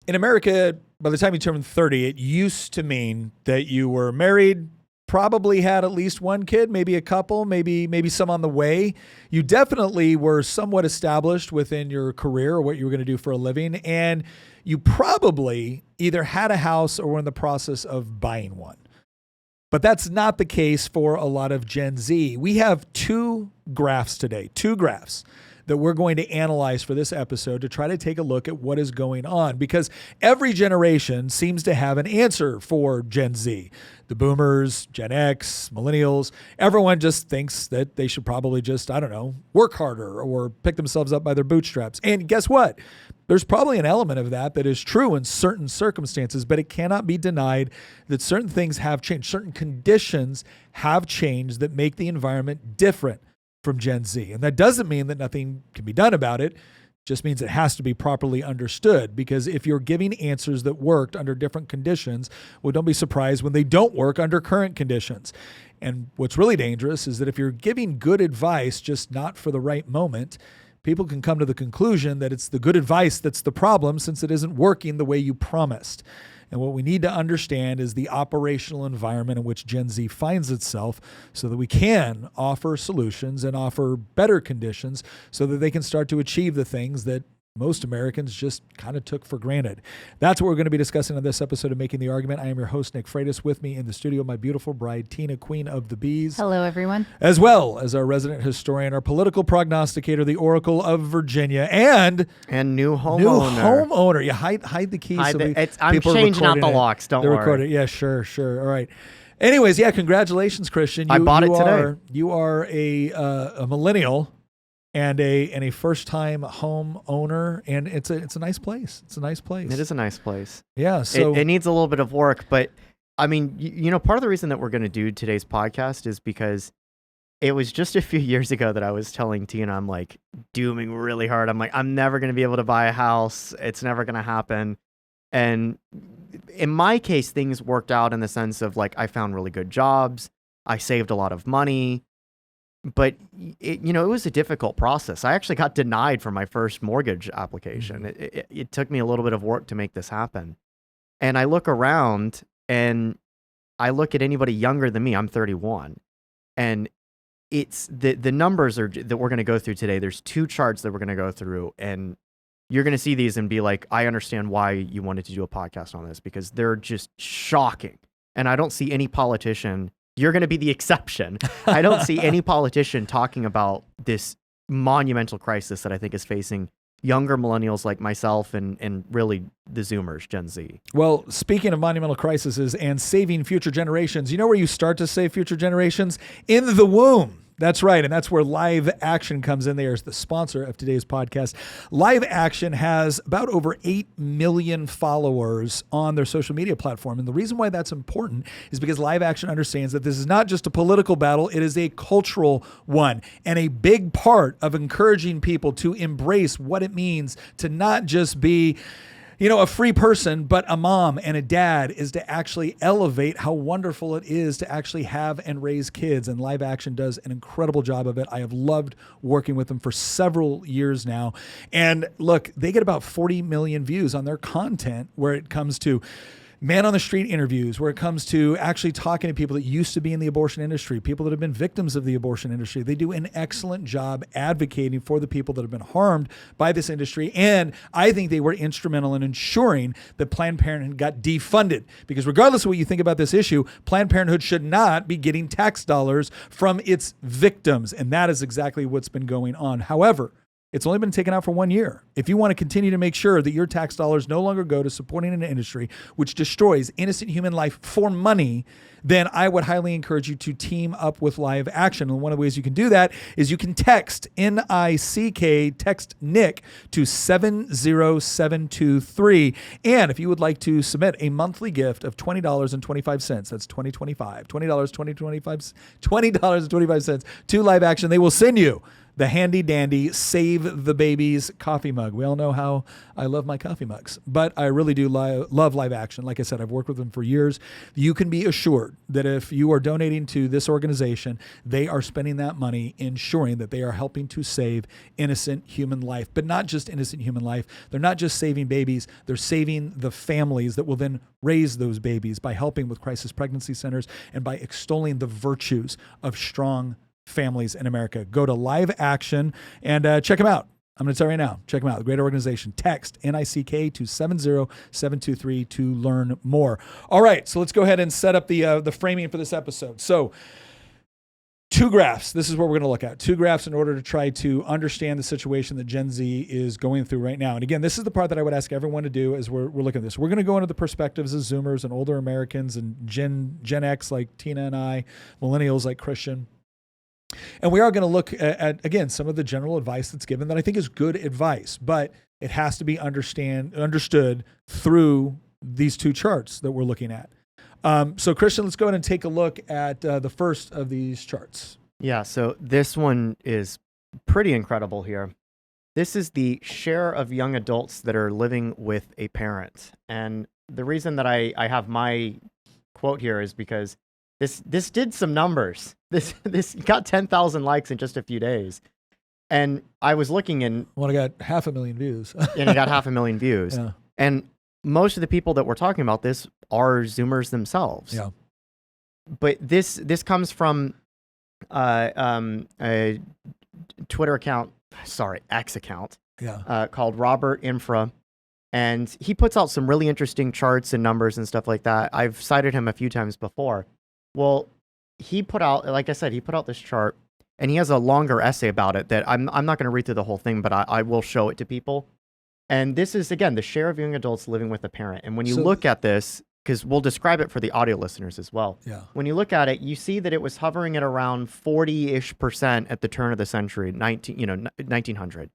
in America, by the time you turn 30, it used to mean that you were married, probably had at least one kid, maybe a couple, maybe some on the way. You definitely were somewhat established within your career or what you were going to do for a living. And you probably either had a house or were in the process of buying one. But that's not the case for a lot of Gen Z. We have two graphs today, that we're going to analyze for this episode to try to take a look at what is going on, because every generation seems to have an answer for Gen Z. The boomers, Gen X, millennials, everyone just thinks that they should probably just, work harder or pick themselves up by their bootstraps. And guess what? There's probably an element of that is true in certain circumstances, but it cannot be denied that certain things have changed. Certain conditions have changed that make the environment different from Gen Z. And that doesn't mean that nothing can be done about it. It just means it has to be properly understood, because if you're giving answers that worked under different conditions, well, don't be surprised when they don't work under current conditions. And what's really dangerous is that if you're giving good advice, just not for the right moment, people can come to the conclusion that it's the good advice that's the problem, since it isn't working the way you promised. And what we need to understand is the operational environment in which Gen Z finds itself, so that we can offer solutions and offer better conditions so that they can start to achieve the things that most Americans just kind of took for granted. That's what we're going to be discussing on this episode of Making the Argument. I am your host, Nick Freitas. With me in the studio, my beautiful bride, Tina, Queen of the Bees. Hello, everyone. As well as our resident historian, our political prognosticator, the Oracle of Virginia, and new homeowner. Yeah, hide the keys. I'm changing out the locks. Don't worry. Record it. Yeah, sure. All right. Anyways, yeah, congratulations, Christian. I bought it today. You are a millennial and a first-time home owner, and it's a nice place. It's a nice place. It is a nice place. Yeah, so it needs a little bit of work, but I mean, part of the reason that we're going to do today's podcast is because it was just a few years ago that I was telling Tina, I'm like dooming really hard. I'm like, I'm never going to be able to buy a house. It's never going to happen. And in my case, things worked out in the sense of like, I found really good jobs. I saved a lot of money. But it was a difficult process. I actually got denied for my first mortgage application. It took me a little bit of work to make this happen. And I look around and I look at anybody younger than me. I'm 31. And it's the numbers that we're going to go through today. There's two charts that we're going to go through, and you're going to see these and be like, I understand why you wanted to do a podcast on this, because they're just shocking. And I don't see any politician. You're going to be the exception. I don't see any politician talking about this monumental crisis that I think is facing younger millennials like myself and really the Zoomers, Gen Z. Well, speaking of monumental crises and saving future generations, you know where you start to save future generations? In the womb. That's right. And that's where Live Action comes in. They are the sponsor of today's podcast. Live Action has about over 8 million followers on their social media platform. And the reason why that's important is because Live Action understands that this is not just a political battle. It is a cultural one, and a big part of encouraging people to embrace what it means to not just be a free person, but a mom and a dad, is to actually elevate how wonderful it is to actually have and raise kids. And Live Action does an incredible job of it. I have loved working with them for several years now. And look, they get about 40 million views on their content where it comes to man on the street interviews, where it comes to actually talking to people that used to be in the abortion industry, people that have been victims of the abortion industry. They do an excellent job advocating for the people that have been harmed by this industry. And I think they were instrumental in ensuring that Planned Parenthood got defunded, because regardless of what you think about this issue, Planned Parenthood should not be getting tax dollars from its victims. And that is exactly what's been going on. However, it's only been taken out for 1 year. If you want to continue to make sure that your tax dollars no longer go to supporting an industry which destroys innocent human life for money, then I would highly encourage you to team up with Live Action. And one of the ways you can do that is you can text NICK, text Nick to 70723. And if you would like to submit a monthly gift of $20.25, that's $20.25 to Live Action, they will send you the handy dandy Save the Babies coffee mug. We all know how I love my coffee mugs, but I really do love Live Action. Like I said, I've worked with them for years. You can be assured that if you are donating to this organization, they are spending that money ensuring that they are helping to save innocent human life, but not just innocent human life. They're not just saving babies. They're saving the families that will then raise those babies by helping with crisis pregnancy centers and by extolling the virtues of strong families in America. Go to Live Action and check them out. I'm going to tell you right now, check them out. Great organization. Text NICK to 70723 to learn more. All right, so let's go ahead and set up the framing for this episode. So 2 graphs. This is what we're going to look at. 2 graphs in order to try to understand the situation that Gen Z is going through right now. And again, this is the part that I would ask everyone to do as we're looking at this. We're going to go into the perspectives of Zoomers and older Americans and Gen X like Tina and I, millennials like Christian. And we are going to look at, again, some of the general advice that's given that I think is good advice, but it has to be understood through these 2 charts that we're looking at. So Christian, let's go ahead and take a look at the first of these charts. Yeah, so this one is pretty incredible here. This is the share of young adults that are living with a parent. And the reason that I have my quote here is because this did some numbers. This got 10,000 likes in just a few days. And I was looking and... Well, I got 500,000 views. And it got 500,000 views. Yeah. And most of the people that we're talking about this are Zoomers themselves. Yeah. But this comes from a Twitter account, X account, called Robert Infra. And he puts out some really interesting charts and numbers and stuff like that. I've cited him a few times before. Well, he put out this chart, and he has a longer essay about it that I'm not going to read through the whole thing, but I will show it to people. And this is, again, the share of young adults living with a parent. And when you look at this, because we'll describe it for the audio listeners as well. Yeah. When you look at it, you see that it was hovering at around 40-ish% at the turn of the century, 1900.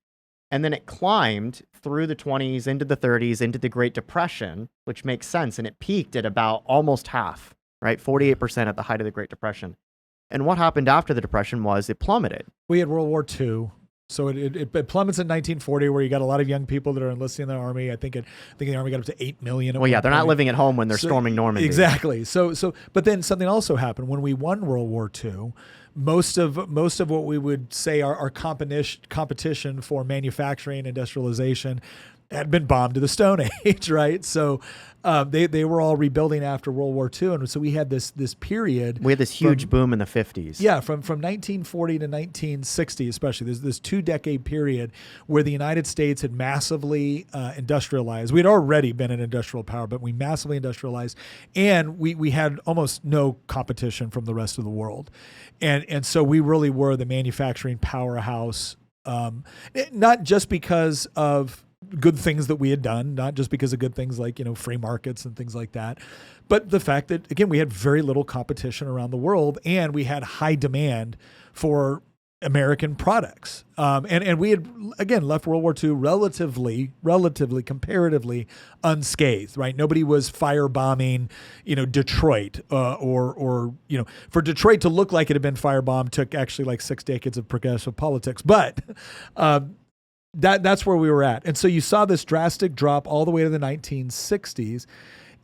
And then it climbed through the 20s, into the 30s, into the Great Depression, which makes sense. And it peaked at about almost half, right? 48% at the height of the Great Depression. And what happened after the Depression was it plummeted. We had World War II. So it plummets in 1940, where you got a lot of young people that are enlisting in the Army. I think the Army got up to 8 million. Well, yeah, they're not living at home when they're storming Normandy. Exactly. But then something also happened when we won World War II. Most of what we would say our competition for manufacturing, industrialization, had been bombed to the Stone Age, right? So they were all rebuilding after World War II, and so we had this period. We had this huge boom in the 50s. Yeah, from 1940 to 1960, especially. There's this 2-decade period where the United States had massively industrialized. We'd already been an industrial power, but we massively industrialized, and we had almost no competition from the rest of the world, and so we really were the manufacturing powerhouse. Not just because of good things that we had done, not just because of good things like, free markets and things like that, but the fact that, again, we had very little competition around the world, and we had high demand for American products. And we had, again, left World War II relatively, comparatively unscathed, right? Nobody was firebombing, Detroit, or for Detroit to look like it had been firebombed took actually like 6 decades of progressive politics. But, that's where we were at. And so you saw this drastic drop all the way to the 1960s.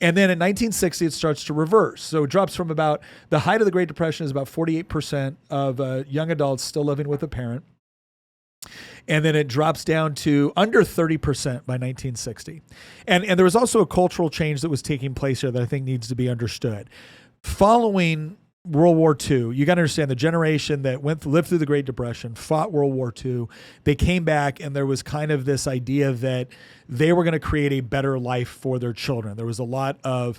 And then in 1960, it starts to reverse. So it drops from about the height of the Great Depression is about 48% of young adults still living with a parent. And then it drops down to under 30% by 1960. And there was also a cultural change that was taking place here that I think needs to be understood. Following World War II, you got to understand the generation that lived through the Great Depression, fought World War II. They came back, and there was kind of this idea that they were going to create a better life for their children. There was a lot of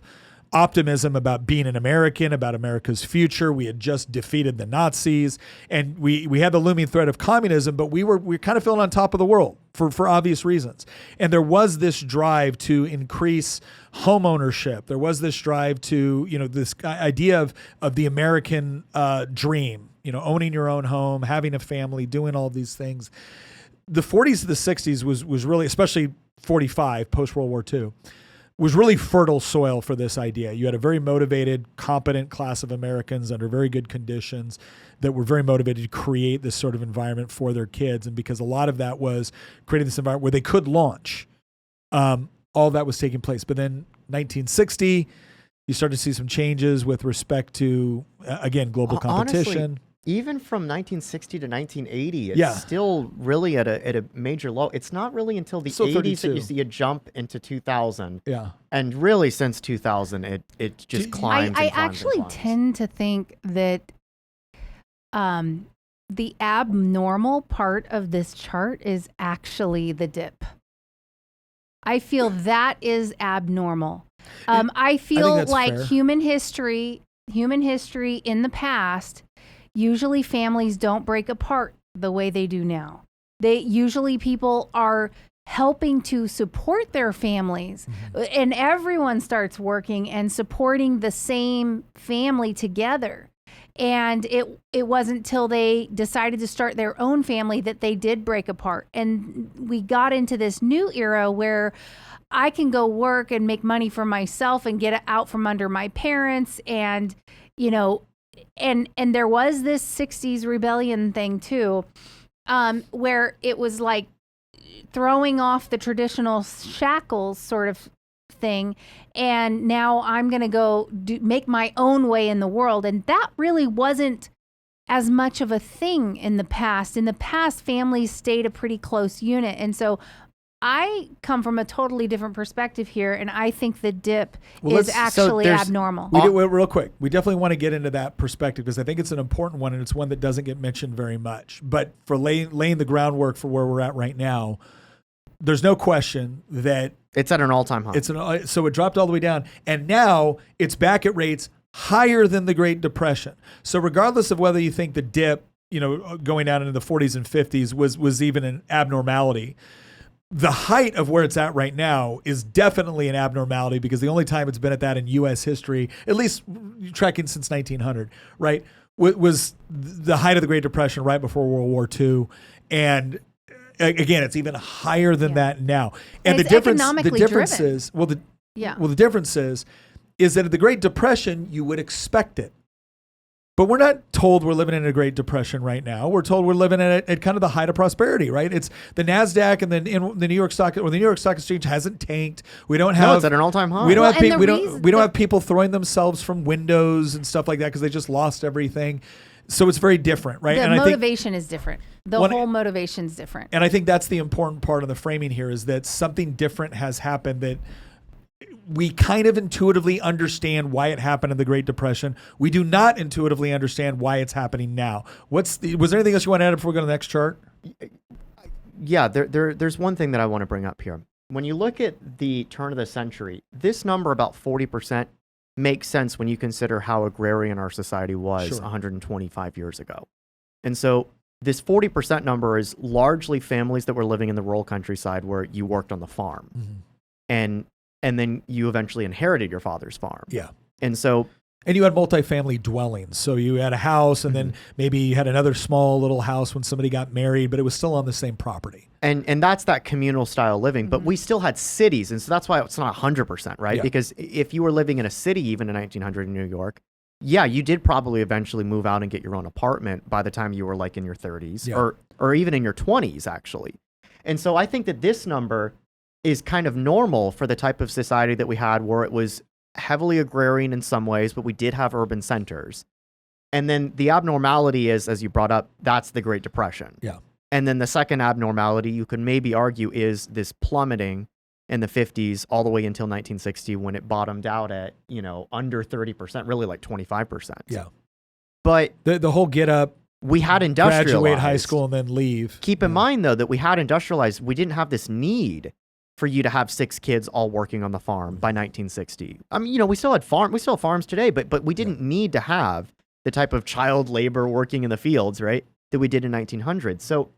optimism about being an American, about America's future. We had just defeated the Nazis, and we had the looming threat of communism, but we were kind of feeling on top of the world for obvious reasons. And there was this drive to increase home ownership. There was this drive to, this idea of the American dream, owning your own home, having a family, doing all of these things. The 40s to the 60s was really, especially 45, post-World War II, was really fertile soil for this idea. You had a very motivated, competent class of Americans under very good conditions that were very motivated to create this sort of environment for their kids. And because a lot of that was creating this environment where they could launch, all of that was taking place. But then 1960, you start to see some changes with respect to, again, global competition. Honestly, even from 1960 to 1980, it's still really at a major low. It's not really until the 80s that you see a jump into 2000. Yeah. And really since 2000, it just climbs I and climbs actually and climbs. tend to think that the abnormal part of this chart is actually the dip. I feel that is abnormal. I feel like fair. human history in the past, usually families don't break apart the way they do now. Usually people are helping to support their families, and everyone starts working and supporting the same family together. And it wasn't till they decided to start their own family that they did break apart. And we got into this new era where I can go work and make money for myself and get out from under my parents. And, you know, and there was this 60s rebellion thing too, where it was like throwing off the traditional shackles sort of thing. And now I'm going to go make my own way in the world. And that really wasn't as much of a thing in the past. In the past, families stayed a pretty close unit. And so I come from a totally different perspective here, and I think the dip is actually abnormal. Real quick, we definitely want to get into that perspective because I think it's an important one, and it's one that doesn't get mentioned very much. But for laying the groundwork for where we're at right now, there's no question that it's at an all-time high. So it dropped all the way down, and now it's back at rates higher than the Great Depression. So regardless of whether you think the dip, going down into the 40s and 50s was even an abnormality, the height of where it's at right now is definitely an abnormality because the only time it's been at that in U.S. history, at least tracking since 1900, right, was the height of the Great Depression right before World War II. And again, it's even higher than that now. And the difference is, the difference is that at the Great Depression, you would expect it. But we're not told we're living in a Great Depression right now. We're told we're living at kind of the height of prosperity, right? It's the NASDAQ and the New York Stock Exchange hasn't tanked. We don't have. No, it's at an all-time high. We don't have people throwing themselves from windows and stuff like that because they just lost everything. So it's very different, right? The motivation is different. The whole motivation is different. And I think that's the important part of the framing here is that something different has happened that we kind of intuitively understand why it happened in the Great Depression. We do not intuitively understand why it's happening now. Was there anything else you want to add before we go to the next chart? Yeah, there's one thing that I want to bring up here. When you look at the turn of the century, this number about 40% makes sense when you consider how agrarian our society was 125 years ago. And so this 40% number is largely families that were living in the rural countryside where you worked on the farm. Mm-hmm. And then you eventually inherited your father's farm. Yeah. And you had multifamily dwellings. So you had a house and then maybe you had another small little house when somebody got married, but it was still on the same property. And that's that communal style living. But we still had cities. And so that's why it's not 100%, right? Yeah. Because if you were living in a city, even in 1900 in New York, you did probably eventually move out and get your own apartment by the time you were like in your 30s or even in your 20s, actually. And so I think that this number is kind of normal for the type of society that we had where it was heavily agrarian in some ways, but we did have urban centers. And then the abnormality is, as you brought up, that's the Great Depression. Yeah. And then the second abnormality you could maybe argue is this plummeting in the 50s all the way until 1960 when it bottomed out at, under 30%, really like 25%. Yeah. But the whole get up, we had industrialized. Graduate high school and then leave. Keep in mind, though, that we had industrialized. We didn't have this need for you to have 6 kids all working on the farm by 1960. I mean, we still have farms today, but we didn't need to have the type of child labor working in the fields, right, that we did in 1900. So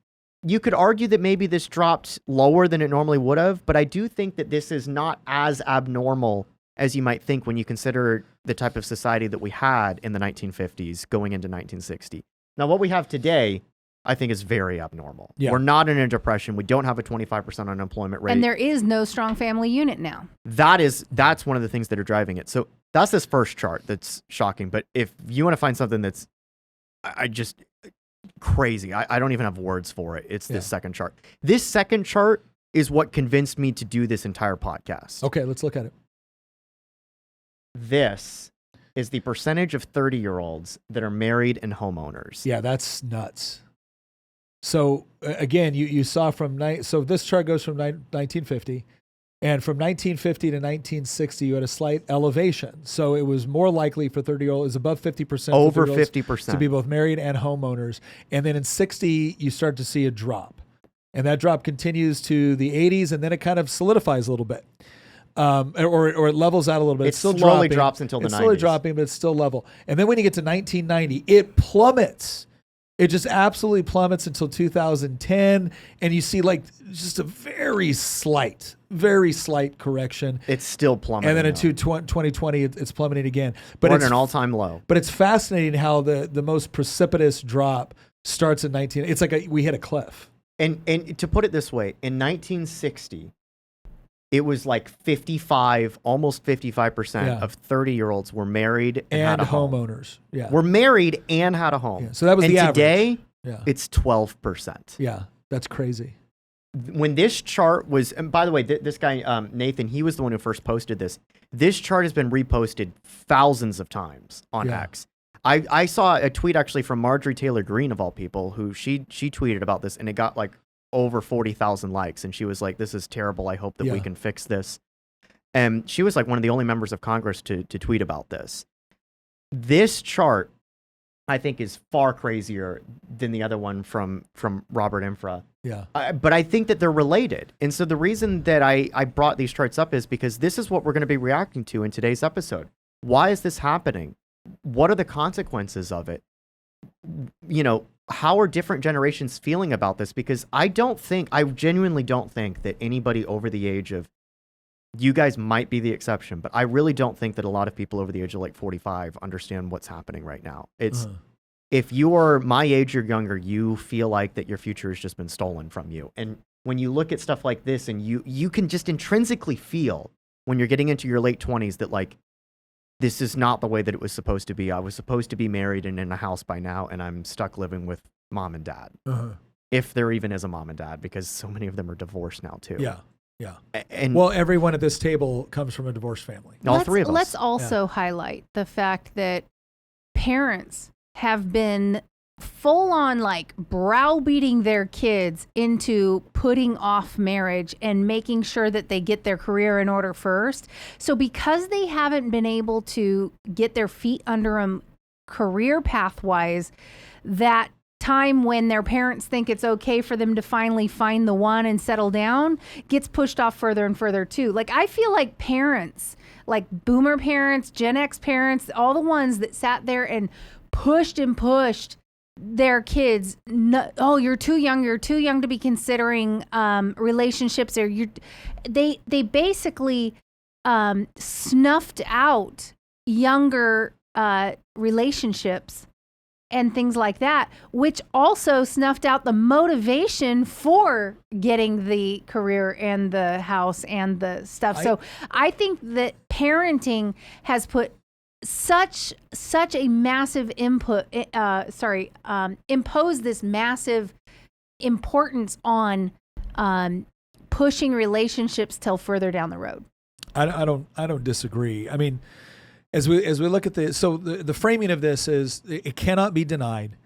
you could argue that maybe this dropped lower than it normally would have, but I do think that this is not as abnormal as you might think when you consider the type of society that we had in the 1950s going into 1960. Now, what we have today I think is very abnormal. Yeah. We're not in a depression. We don't have a 25% unemployment rate. And there is no strong family unit now. That's one of the things that are driving it. So that's this first chart that's shocking. But if you want to find something that's I just crazy, I don't even have words for it. It's this second chart. This second chart is what convinced me to do this entire podcast. Okay, let's look at it. This is the percentage of 30-year-olds that are married and homeowners. Yeah, that's nuts. So again, you saw so this chart goes from 1950, and from 1950 to 1960, you had a slight elevation. So it was more likely for 30-year-olds, is above 50%. Over 50%. To be both married and homeowners. And then in 60, you start to see a drop. And that drop continues to the 80s, and then it kind of solidifies a little bit. Or it levels out a little bit. It still slowly dropping. drops until the 90s. It's slowly dropping, but it's still level. And then when you get to 1990, it plummets. It just absolutely plummets until 2010. And you see like just a very slight correction. It's still plummeting. And then in 2020, it's plummeting again. But we're it's at an all-time low. But it's fascinating how the most precipitous drop starts in 19. It's like we hit a cliff. And to put it this way, in 1960, it was like 55, almost 55% of 30-year-olds were married and had a home. Homeowners. Yeah. Were married and had a home. Yeah. So that was the average. Today, yeah. It's 12%. Yeah, that's crazy. When this chart was, and by the way, this guy, Nathan, he was the one who first posted this. This chart has been reposted thousands of times on X. I saw a tweet actually from Marjorie Taylor Greene, of all people, who she tweeted about this, and it got like over 40,000 likes. And she was like, this is terrible. I hope that we can fix this. And she was like one of the only members of Congress to tweet about this. This chart, I think, is far crazier than the other one from Robert Infra. Yeah. But I think that they're related. And so the reason that I brought these charts up is because this is what we're going to be reacting to in today's episode. Why is this happening? What are the consequences of it? You know, how are different generations feeling about this? Because I genuinely don't think that anybody over the age of, you guys might be the exception, but I really don't think that a lot of people over the age of like 45 understand what's happening right now. It's, if you are my age or younger, you feel like that your future has just been stolen from you. And when you look at stuff like this, and you can just intrinsically feel when you're getting into your late 20s that like, this is not the way that it was supposed to be. I was supposed to be married and in a house by now, and I'm stuck living with mom and dad. If there even is a mom and dad, because so many of them are divorced now too. Yeah. Yeah. And well, everyone at this table comes from a divorced family. Three of us. Let's also highlight the fact that parents have been full on like browbeating their kids into putting off marriage and making sure that they get their career in order first. So because they haven't been able to get their feet under them career path-wise, that time when their parents think it's okay for them to finally find the one and settle down gets pushed off further and further too. Like I feel like parents, like boomer parents, Gen X parents, all the ones that sat there and pushed their kids, no, oh, you're too young to be considering relationships, or they basically snuffed out younger relationships and things like that, which also snuffed out the motivation for getting the career and the house and the stuff. So I think that parenting has put such a massive impose this massive importance on pushing relationships till further down the road. I don't disagree. I mean, as we look at this, so the framing of this is, it cannot be denied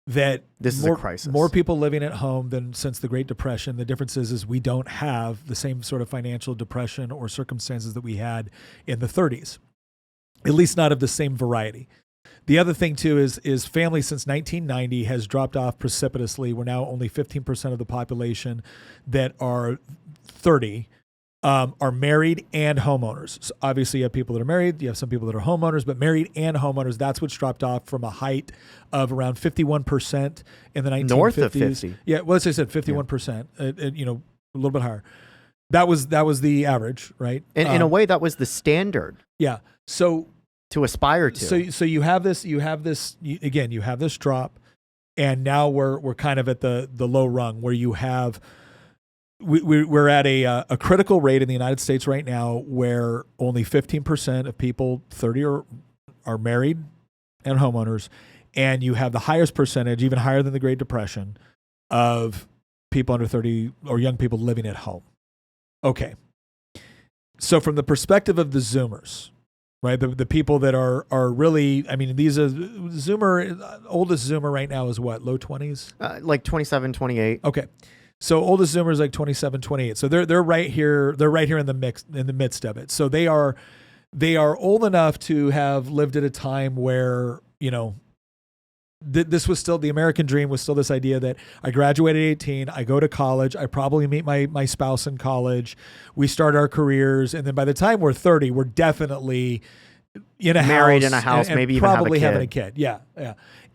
that this is a crisis. More people living at home than since the Great Depression. The difference is we don't have the same sort of financial depression or circumstances that we had in the 30s. At least not of the same variety. The other thing too is family since 1990 has dropped off precipitously. We're now only 15% of the population that are 30 are married and homeowners. So obviously you have people that are married, you have some people that are homeowners, but married and homeowners, that's what's dropped off from a height of around 51% in the 1950s. North of 50. Yeah, well, as I said, 51%, a little bit higher. That was the average, right? And in a way, that was the standard. Yeah. So to aspire to. So you have this drop. and now we're kind of at the low rung where you have. We're at a critical rate in the United States right now where only 15% of people 30 are married and homeowners, and you have the highest percentage, even higher than the Great Depression, of people under 30 or young people living at home. Okay. So from the perspective of the Zoomers, right, the people that are really, I mean, these are oldest Zoomer right now is what, low 20s? Like 27, 28. Okay. So oldest Zoomer is like 27, 28. So they're right here. They're right here in the midst of it. So they are old enough to have lived at a time where, this was still, the American dream was still this idea that I graduated at 18, I go to college, I probably meet my spouse in college, we start our careers, and then by the time we're 30, we're definitely in a married house, in a house, and maybe even probably have having a kid. Yeah.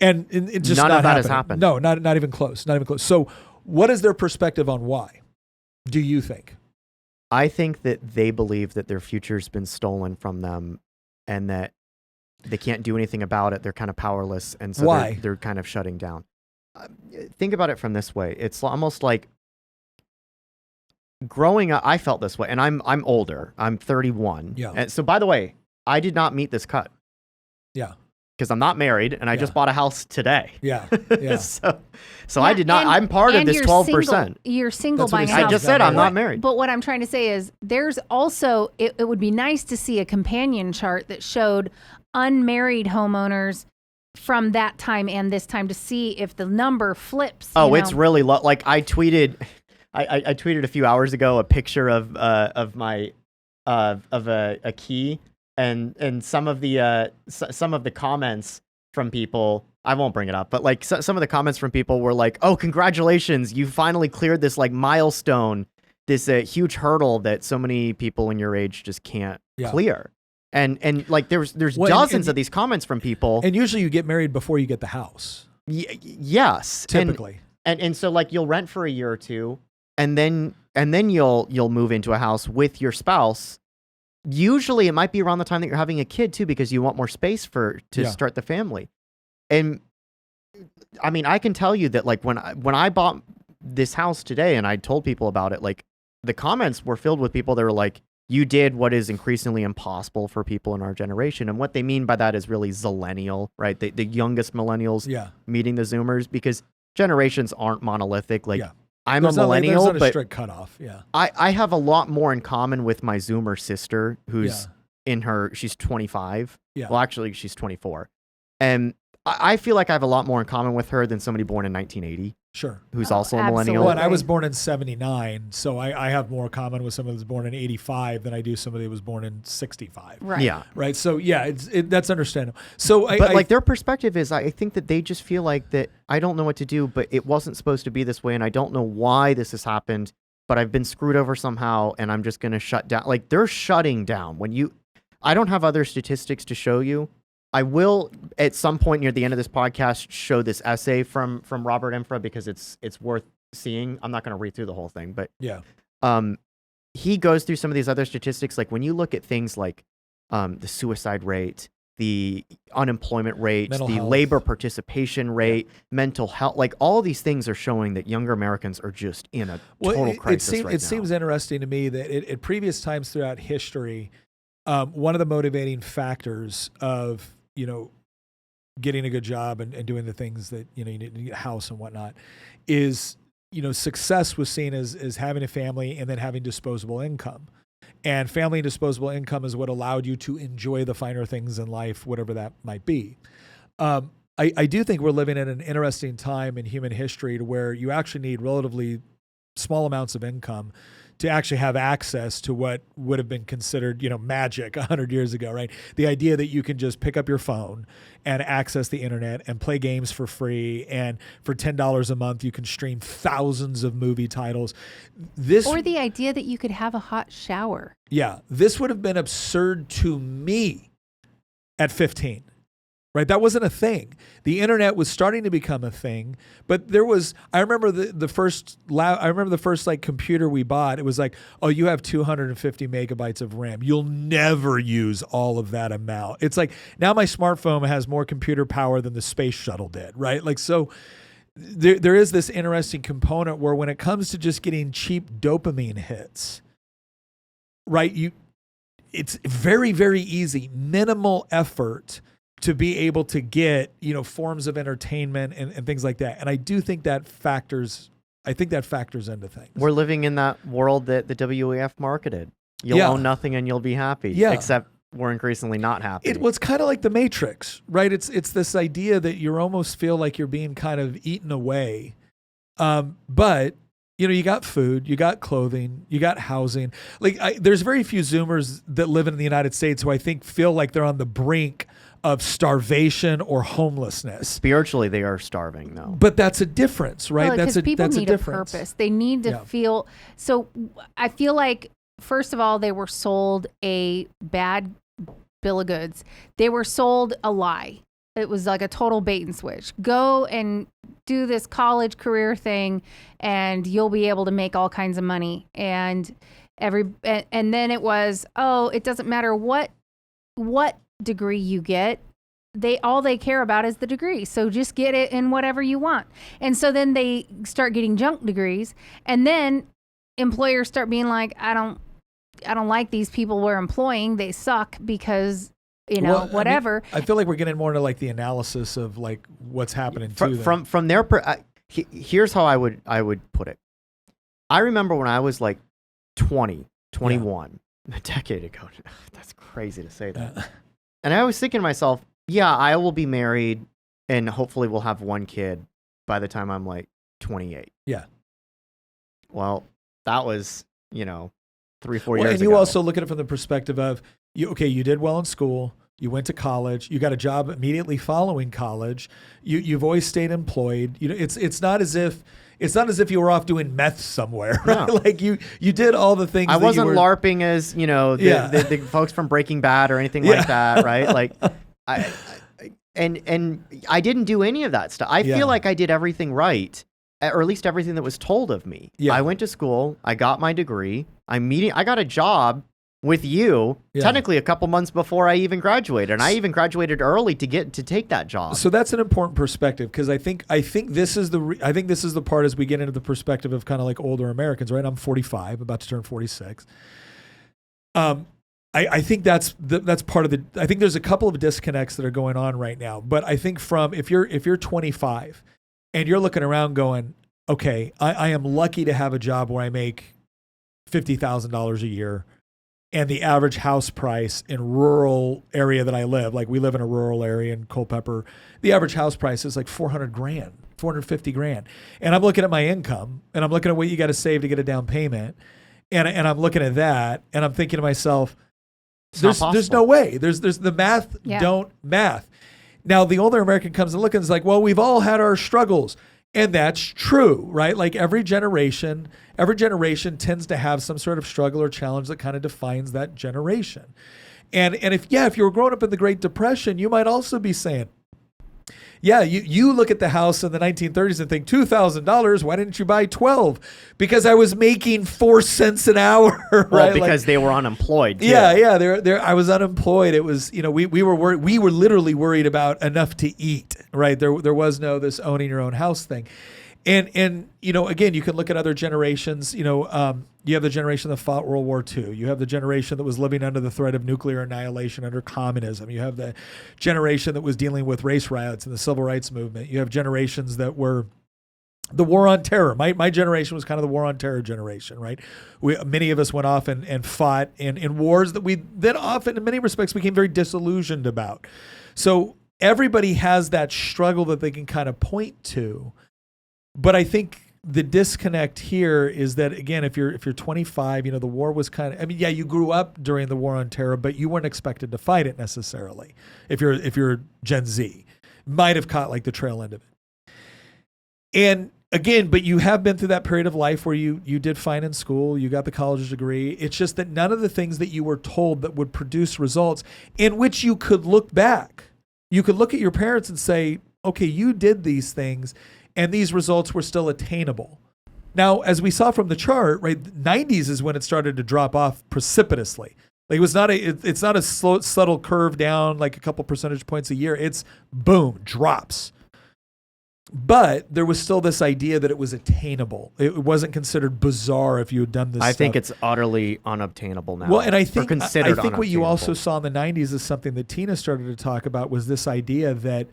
And it just none not of that happening. has happened. No, not even close. Not even close. So what is their perspective on why? Do you think? I think that they believe that their future's been stolen from them and that they can't do anything about it. They're kind of powerless. And so Why? they're kind of shutting down. Think about it from this way. It's almost like growing up, I felt this way, and I'm older. I'm 31. Yeah. And so, by the way, I did not meet this cut. Yeah. Because I'm not married, and I just bought a house today. Yeah. Yeah. so I did not. I'm part of this 12%. You're single That's what buying he a said. house. I just said I'm not married. But what I'm trying to say is there's also, it would be nice to see a companion chart that showed unmarried homeowners from that time and this time to see if the number flips. Oh, it's really low. Like I tweeted a few hours ago a picture of my a key and some of the comments from people. I won't bring it up, but like some of the comments from people were like, "Oh, congratulations! You finally cleared this like milestone, this huge hurdle that so many people in your age just can't clear." And like there's dozens of these comments from people. And usually you get married before you get the house. Yes, Typically. And so like you'll rent for a year or two, and then you'll move into a house with your spouse. Usually it might be around the time that you're having a kid too, because you want more space to start the family. And I mean, I can tell you that like when I bought this house today and I told people about it, like the comments were filled with people that were like, "You did what is increasingly impossible for people in our generation." And what they mean by that is really zillennial, right? The youngest millennials meeting the Zoomers, because generations aren't monolithic. Like I'm a millennial, there's not but a strict cutoff. Yeah. I have a lot more in common with my Zoomer sister, who's she's 25. Yeah. Well, actually, she's 24. And I feel like I have a lot more in common with her than somebody born in 1980. Sure. Who's also a millennial. Well, I was born in 79, so I have more common with someone that's born in 85 than I do somebody that was born in 65. Right. Yeah. Right. So that's understandable. So but their perspective is, I think that they just feel like that I don't know what to do, but it wasn't supposed to be this way, and I don't know why this has happened, but I've been screwed over somehow, and I'm just going to shut down. Like they're shutting down. I don't have other statistics to show you. I will at some point near the end of this podcast show this essay from Robert Infra, because it's worth seeing. I'm not going to read through the whole thing, but he goes through some of these other statistics. Like when you look at things like the suicide rate, the unemployment rate, mental the health, labor participation rate, mental health, like all these things are showing that younger Americans are just in a total crisis right now. It seems interesting to me that at previous times throughout history, one of the motivating factors of getting a good job and doing the things that, you need to get a house and whatnot is, success was seen as having a family and then having disposable income. And family and disposable income is what allowed you to enjoy the finer things in life, whatever that might be. I do think we're living in an interesting time in human history to where you actually need relatively small amounts of income to actually have access to what would have been considered, magic 100 years ago, right? The idea that you can just pick up your phone and access the internet and play games for free, and for $10 a month you can stream thousands of movie titles. Or the idea that you could have a hot shower. Yeah, this would have been absurd to me at 15. Right, that wasn't a thing. The internet was starting to become a thing, but I remember the first like computer we bought. It was like, oh, you have 250 megabytes of RAM. You'll never use all of that amount. It's like now my smartphone has more computer power than the space shuttle did. Right, like so. there is this interesting component where when it comes to just getting cheap dopamine hits, right? It's very, very easy, minimal effort to be able to get, forms of entertainment and things like that. And I do think that factors into things. We're living in that world that the WEF marketed. You'll own nothing and you'll be happy. Yeah. Except we're increasingly not happy. It's kind of like the Matrix, right? It's this idea that you almost feel like you're being kind of eaten away. But you got food, you got clothing, you got housing. There's very few Zoomers that live in the United States who I think feel like they're on the brink of starvation or homelessness. Spiritually, they are starving, though. But that's a difference, right? Well, people need a purpose. They need to feel. So I feel like, first of all, they were sold a bad bill of goods. They were sold a lie. It was like a total bait and switch. Go and do this college career thing and you'll be able to make all kinds of money. And then it was, it doesn't matter what degree you get. All they care about is the degree. So just get it in whatever you want. And so then they start getting junk degrees, and then employers start being like, I don't like these people we're employing. They suck because, whatever. I feel like we're getting more into like the analysis of like what's happening to them. From their here's how I would put it. I remember when I was like 20, 21, a decade ago. That's crazy to say that. And I was thinking to myself, I will be married and hopefully we'll have one kid by the time I'm like 28. Yeah. Well, that was, 3-4 years ago. And you also look at it from the perspective of, you did well in school, you went to college, you got a job immediately following college, you've always stayed employed. It's not as if you were off doing meth somewhere, right? No. Like you did all the things. I wasn't LARPing as the folks from Breaking Bad or anything like that, right? Like, and I didn't do any of that stuff. I feel like I did everything right, or at least everything that was told of me. Yeah. I went to school, I got my degree, I got a job with you technically a couple months before I even graduated, and I even graduated early to take that job. So that's an important perspective, because I think this is the part as we get into the perspective of kind of like older Americans, right? I'm 45, about to turn 46. I think that's part of the. I think there's a couple of disconnects that are going on right now, but I think if you're 25 and you're looking around going, okay, I am lucky to have a job where I make $50,000 a year. And the average house price in rural area that I live, like we live in a rural area in Culpeper, the average house price is like $400,000, $450,000. And I'm looking at my income, and I'm looking at what you got to save to get a down payment. And I'm looking at that, and I'm thinking to myself, there's no way. There's the math don't math. Now the older American comes and looks and is like, well, we've all had our struggles. And that's true, right? Like every generation tends to have some sort of struggle or challenge that kind of defines that generation. And if you were growing up in the Great Depression, you might also be saying, you look at the house in the 1930s and think $2,000. Why didn't you buy 12? Because I was making 4 cents an hour. Right? Well, because they were unemployed. Too. Yeah. I was unemployed. It was, we were worried. We were literally worried about enough to eat. Right? There was no this owning your own house thing. And again, you can look at other generations. You have the generation that fought World War II. You have the generation that was living under the threat of nuclear annihilation under communism. You have the generation that was dealing with race riots and the civil rights movement. You have generations that were the war on terror. My generation was kind of the war on terror generation, right? Many of us went off and fought in wars that we then often, in many respects, became very disillusioned about. So everybody has that struggle that they can kind of point to. But I think the disconnect here is that, again, if you're 25, the war was kind of, you grew up during the war on terror, but you weren't expected to fight it necessarily. If you're Gen Z, might have caught like the trail end of it. And again, but you have been through that period of life where you did fine in school, you got the college degree. It's just that none of the things that you were told that would produce results in which you could look back. You could look at your parents and say, okay, you did these things, and these results were still attainable. Now, as we saw from the chart, right, 90s is when it started to drop off precipitously. Like it's not a slow, subtle curve down like a couple percentage points a year. It's boom, drops. But there was still this idea that it was attainable. It wasn't considered bizarre if you had done this I stuff. think it's utterly unobtainable now. Well, and I Or think considered I think what you also unobtainable. saw in the 90s is something that Tina started to talk about was this idea that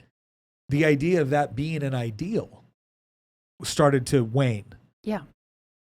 the idea of that being an ideal started to wane. Yeah.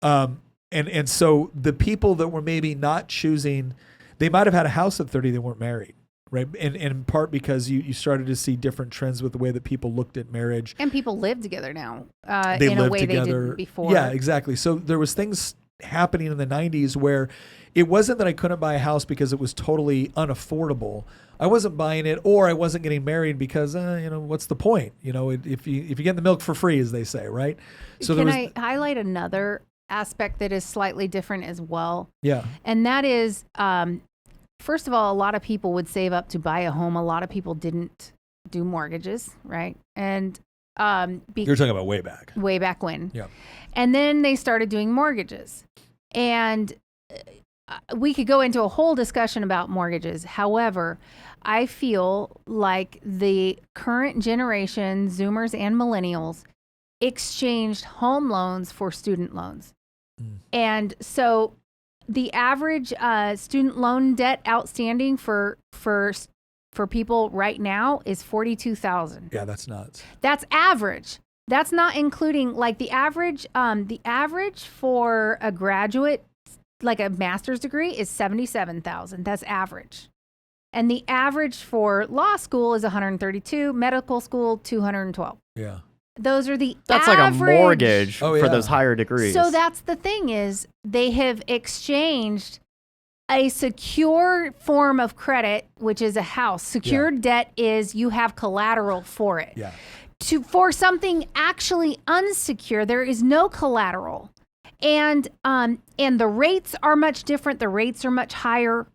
And so the people that were maybe not choosing, they might have had a house at 30, they weren't married, right? And in part because you started to see different trends with the way that people looked at marriage. And people live together now They in a live way together. they didn't before. Yeah, exactly. So there was things happening in the 90s where it wasn't that I couldn't buy a house because it was totally unaffordable. I wasn't buying it, or I wasn't getting married because, what's the point? If you get the milk for free, as they say, right? So Can I highlight another aspect that is slightly different as well? Yeah. And that is, first of all, a lot of people would save up to buy a home. A lot of people didn't do mortgages, right? And You're talking about way back. way back when. Yeah. And then they started doing mortgages. And we could go into a whole discussion about mortgages. However, I feel like the current generation, Zoomers and millennials, exchanged home loans for student loans. And so the average student loan debt outstanding for people right now is $42,000. Yeah, that's nuts. That's average. That's not including like the average for a graduate, like a master's degree, is $77,000. That's average. And the average for law school is $132, medical school $212. Yeah. Those are the That's average. like a mortgage Oh, for yeah. those higher degrees. So that's the thing, is they have exchanged a secure form of credit, which is a house. Secured debt is you have collateral for it. Yeah. For something actually unsecure, there is no collateral. And the rates are much different. The rates are much higher.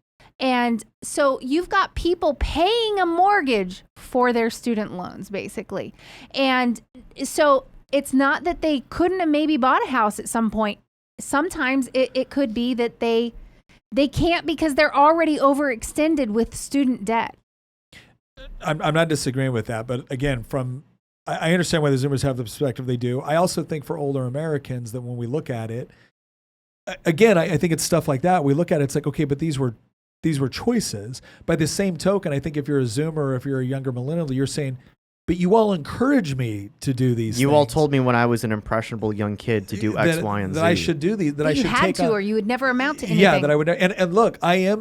And so you've got people paying a mortgage for their student loans, basically. And so it's not that they couldn't have maybe bought a house at some point. Sometimes it could be that they can't because they're already overextended with student debt. I'm not disagreeing with that. But again, I understand why the Zoomers have the perspective they do. I also think for older Americans that when we look at it, again, I think it's stuff like that. We look at it, it's like, okay, but these were choices. By the same token, I think if you're a Zoomer or if you're a younger millennial, you're saying, but you all encourage me to do these things. You all told me when I was an impressible young kid to do X, Y, and Z. That I should do these, that I you should had take to, on. or you would never amount to anything. Yeah, that I would. And look, I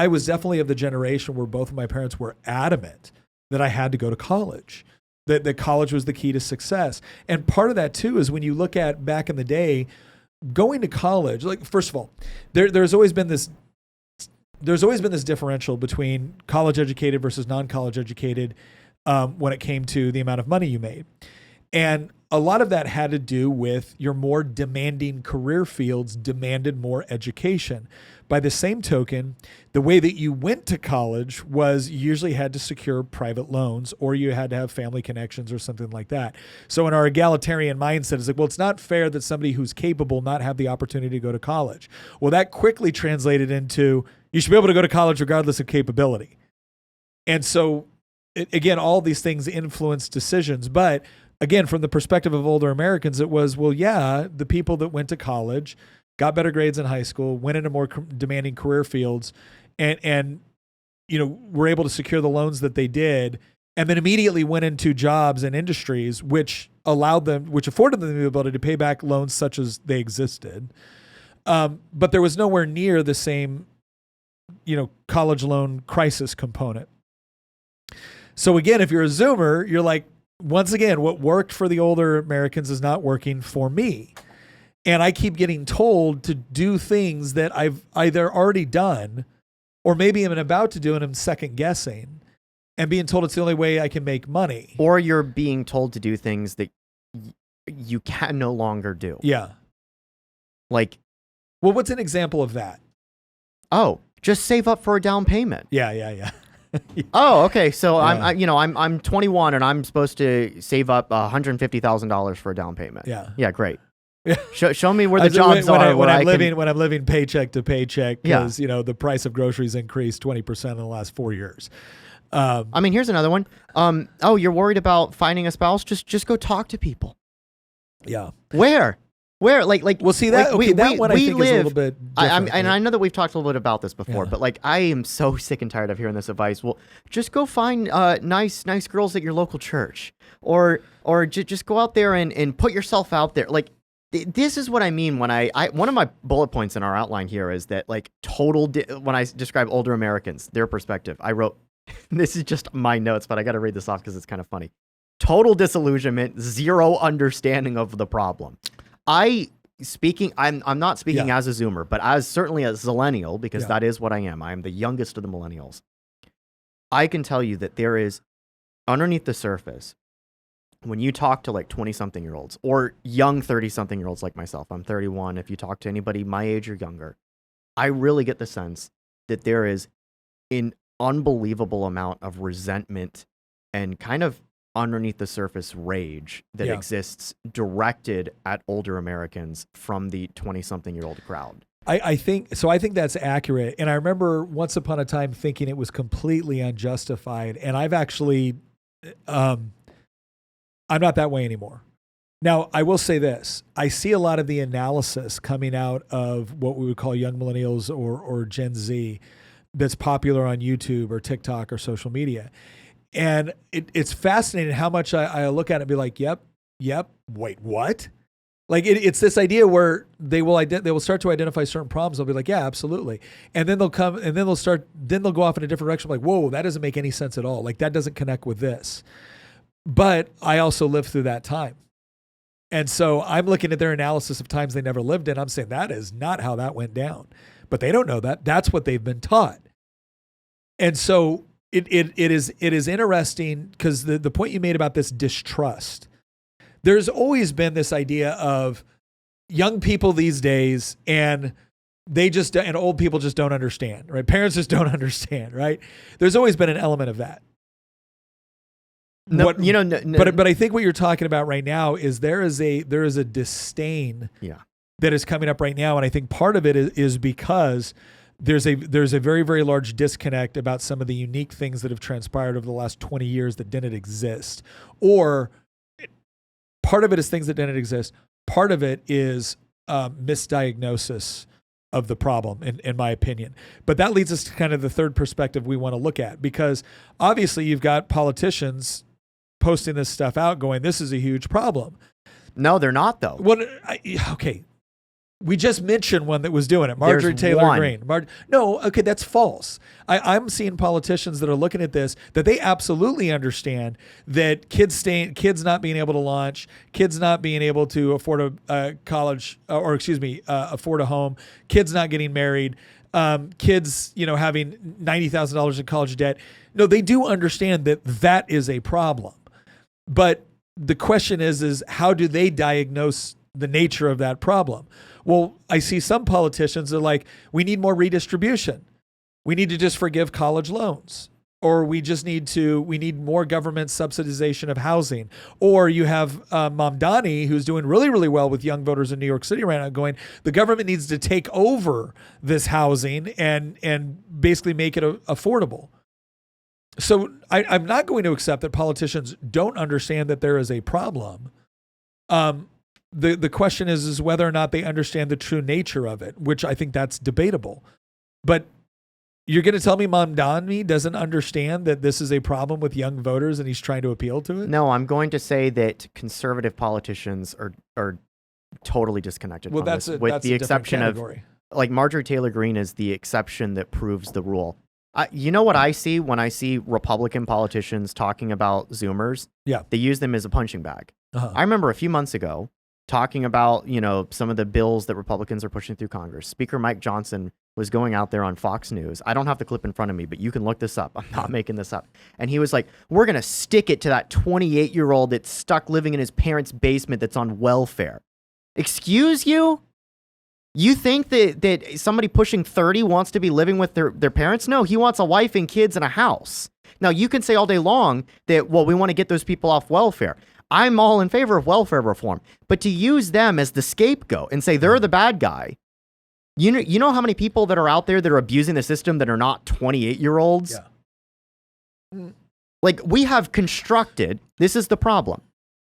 was definitely of the generation where both of my parents were adamant that I had to go to college, that college was the key to success. And part of that too is when you look at back in the day, going to college, like, first of all, there's always been this differential between college educated versus non-college educated when it came to the amount of money you made. And a lot of that had to do with your more demanding career fields demanded more education. By the same token, the way that you went to college was you usually had to secure private loans or you had to have family connections or something like that. So in our egalitarian mindset, it's like, well, it's not fair that somebody who's capable not have the opportunity to go to college. Well, that quickly translated into you should be able to go to college regardless of capability. And so, again, all these things influence decisions. But again, from the perspective of older Americans, it was, well, yeah, the people that went to college, got better grades in high school, went into more demanding career fields, and were able to secure the loans that they did, and then immediately went into jobs and industries which afforded them the ability to pay back loans such as they existed. But there was nowhere near the same college loan crisis component. So again, if you're a Zoomer, you're like, once again, what worked for the older Americans is not working for me. And I keep getting told to do things that I've either already done or maybe I'm about to do and I'm second guessing and being told it's the only way I can make money. Or you're being told to do things that you can no longer do. Yeah. Like, well, what's an example of that? oh, just save up for a down payment. Yeah. Oh, okay. So Yeah. I'm 21 and I'm supposed to save up $150,000 for a down payment. Yeah. Yeah, great. Yeah. Show me where the jobs when are. when I'm living paycheck to paycheck Yeah. because the price of groceries increased 20% in the last 4 years. I mean, here's another one. Oh, you're worried about finding a spouse? Just go talk to people. Yeah. Where? Like, Well, see that. like, Okay, that one I think is a little bit. And different. I know that we've talked a little bit about this before, Yeah. but like, I am so sick and tired of hearing this advice. Well, just go find nice girls at your local church, or just go out there and put yourself out there. Like, this is what I mean when I one of my bullet points in our outline here is that like when I describe older Americans, their perspective, I wrote, this is just my notes, but I got to read this off because it's kind of funny. Total disillusionment, zero understanding of the problem. I'm not speaking as a Zoomer, but as certainly a Zillennial, because that is what I am. I am the youngest of the millennials. I can tell you that there is, underneath the surface, when you talk to like 20-something-year-olds or young 30-something-year-olds like myself, I'm 31. If you talk to anybody my age or younger, I really get the sense that there is an unbelievable amount of resentment and kind of underneath the surface rage that exists directed at older Americans from the 20-something-year-old crowd. I think that's accurate. And I remember once upon a time thinking it was completely unjustified. And I've actually, I'm not that way anymore. Now, I will say this. I see a lot of the analysis coming out of what we would call young millennials or Gen Z that's popular on YouTube or TikTok or social media. And it's fascinating how much I look at it and be like, yep, wait, what? Like it's this idea where they will start to identify certain problems. They'll be like, yeah, absolutely. And then they'll come and then they'll go off in a different direction. Like, whoa, that doesn't make any sense at all. Like that doesn't connect with this. But I also lived through that time. And so I'm looking at their analysis of times they never lived in. I'm saying that is not how that went down. But they don't know that. That's what they've been taught. And so it is interesting because the point you made about this distrust, there's always been this idea of young people these days and old people just don't understand, right? Parents just don't understand, right? There's always been an element of that. No, But I think what you're talking about right now is there is a disdain that is coming up right now. And I think part of it is because there's a very, very large disconnect about some of the unique things that have transpired over the last 20 years that didn't exist. Or part of it is things that didn't exist. Part of it is misdiagnosis of the problem, in my opinion. But that leads us to kind of the third perspective we want to look at, because obviously you've got politicians posting this stuff out going, this is a huge problem. No, they're not, though. Well, okay. We just mentioned one that was doing it, Marjorie There's Taylor one. Greene. No, okay, that's false. I'm seeing politicians that are looking at this, that they absolutely understand that kids not being able to launch, kids not being able to afford a college, afford a home, kids not getting married, kids, having $90,000 in college debt. No, they do understand that that is a problem. But the question is how do they diagnose the nature of that problem? Well, I see some politicians are like, we need more redistribution. We need to just forgive college loans. Or we need more government subsidization of housing. Or you have Mamdani, who's doing really, really well with young voters in New York City right now, going, the government needs to take over this housing and basically make it affordable. So I'm not going to accept that politicians don't understand that there is a problem. The question is whether or not they understand the true nature of it, which I think that's debatable. But you're going to tell me Mamdani doesn't understand that this is a problem with young voters and he's trying to appeal to it? No, I'm going to say that conservative politicians are totally disconnected from this, with the exception of, like, Marjorie Taylor Greene is the exception that proves the rule. You know what I see when I see Republican politicians talking about Zoomers? Yeah. They use them as a punching bag. Uh-huh. I remember a few months ago talking about, some of the bills that Republicans are pushing through Congress. Speaker Mike Johnson was going out there on Fox News. I don't have the clip in front of me, but you can look this up. I'm not making this up. And he was like, we're going to stick it to that 28-year-old that's stuck living in his parents' basement that's on welfare. Excuse you? You think that somebody pushing 30 wants to be living with their parents? No, he wants a wife and kids and a house. Now, you can say all day long that, well, we want to get those people off welfare. I'm all in favor of welfare reform. But to use them as the scapegoat and say they're the bad guy, you know how many people that are out there that are abusing the system that are not 28-year-olds? Yeah. Like we have constructed, this is the problem.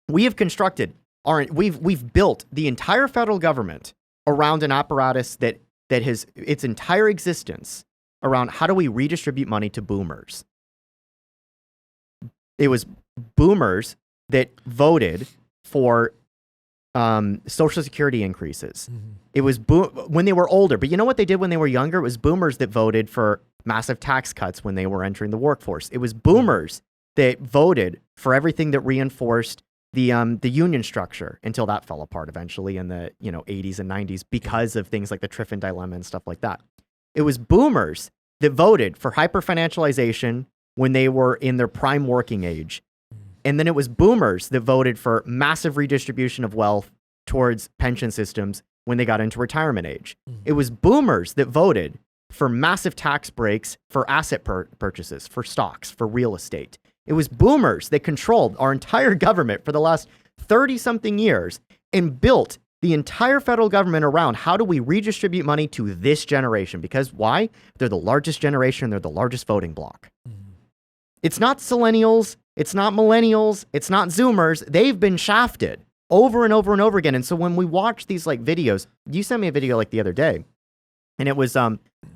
We have constructed we've built the entire federal government around an apparatus that has its entire existence around how do we redistribute money to boomers. It was boomers that voted for Social Security increases. It was when they were older. But you know what they did when they were younger? It was boomers that voted for massive tax cuts when they were entering the workforce. It was boomers that voted for everything that reinforced the union structure until that fell apart eventually in the 80s and 90s because of things like the Triffin dilemma and stuff like that. It was boomers that voted for hyperfinancialization when they were in their prime working age. And then it was boomers that voted for massive redistribution of wealth towards pension systems when they got into retirement age. It was boomers that voted for massive tax breaks for asset purchases, for stocks, for real estate. It was boomers that controlled our entire government for the last 30-something years and built the entire federal government around how do we redistribute money to this generation? Because why? They're the largest generation. They're the largest voting bloc. It's not Sillennials. It's not Millennials. It's not Zoomers. They've been shafted over and over and over again. And so when we watch these like videos, you sent me a video like the other day, and it was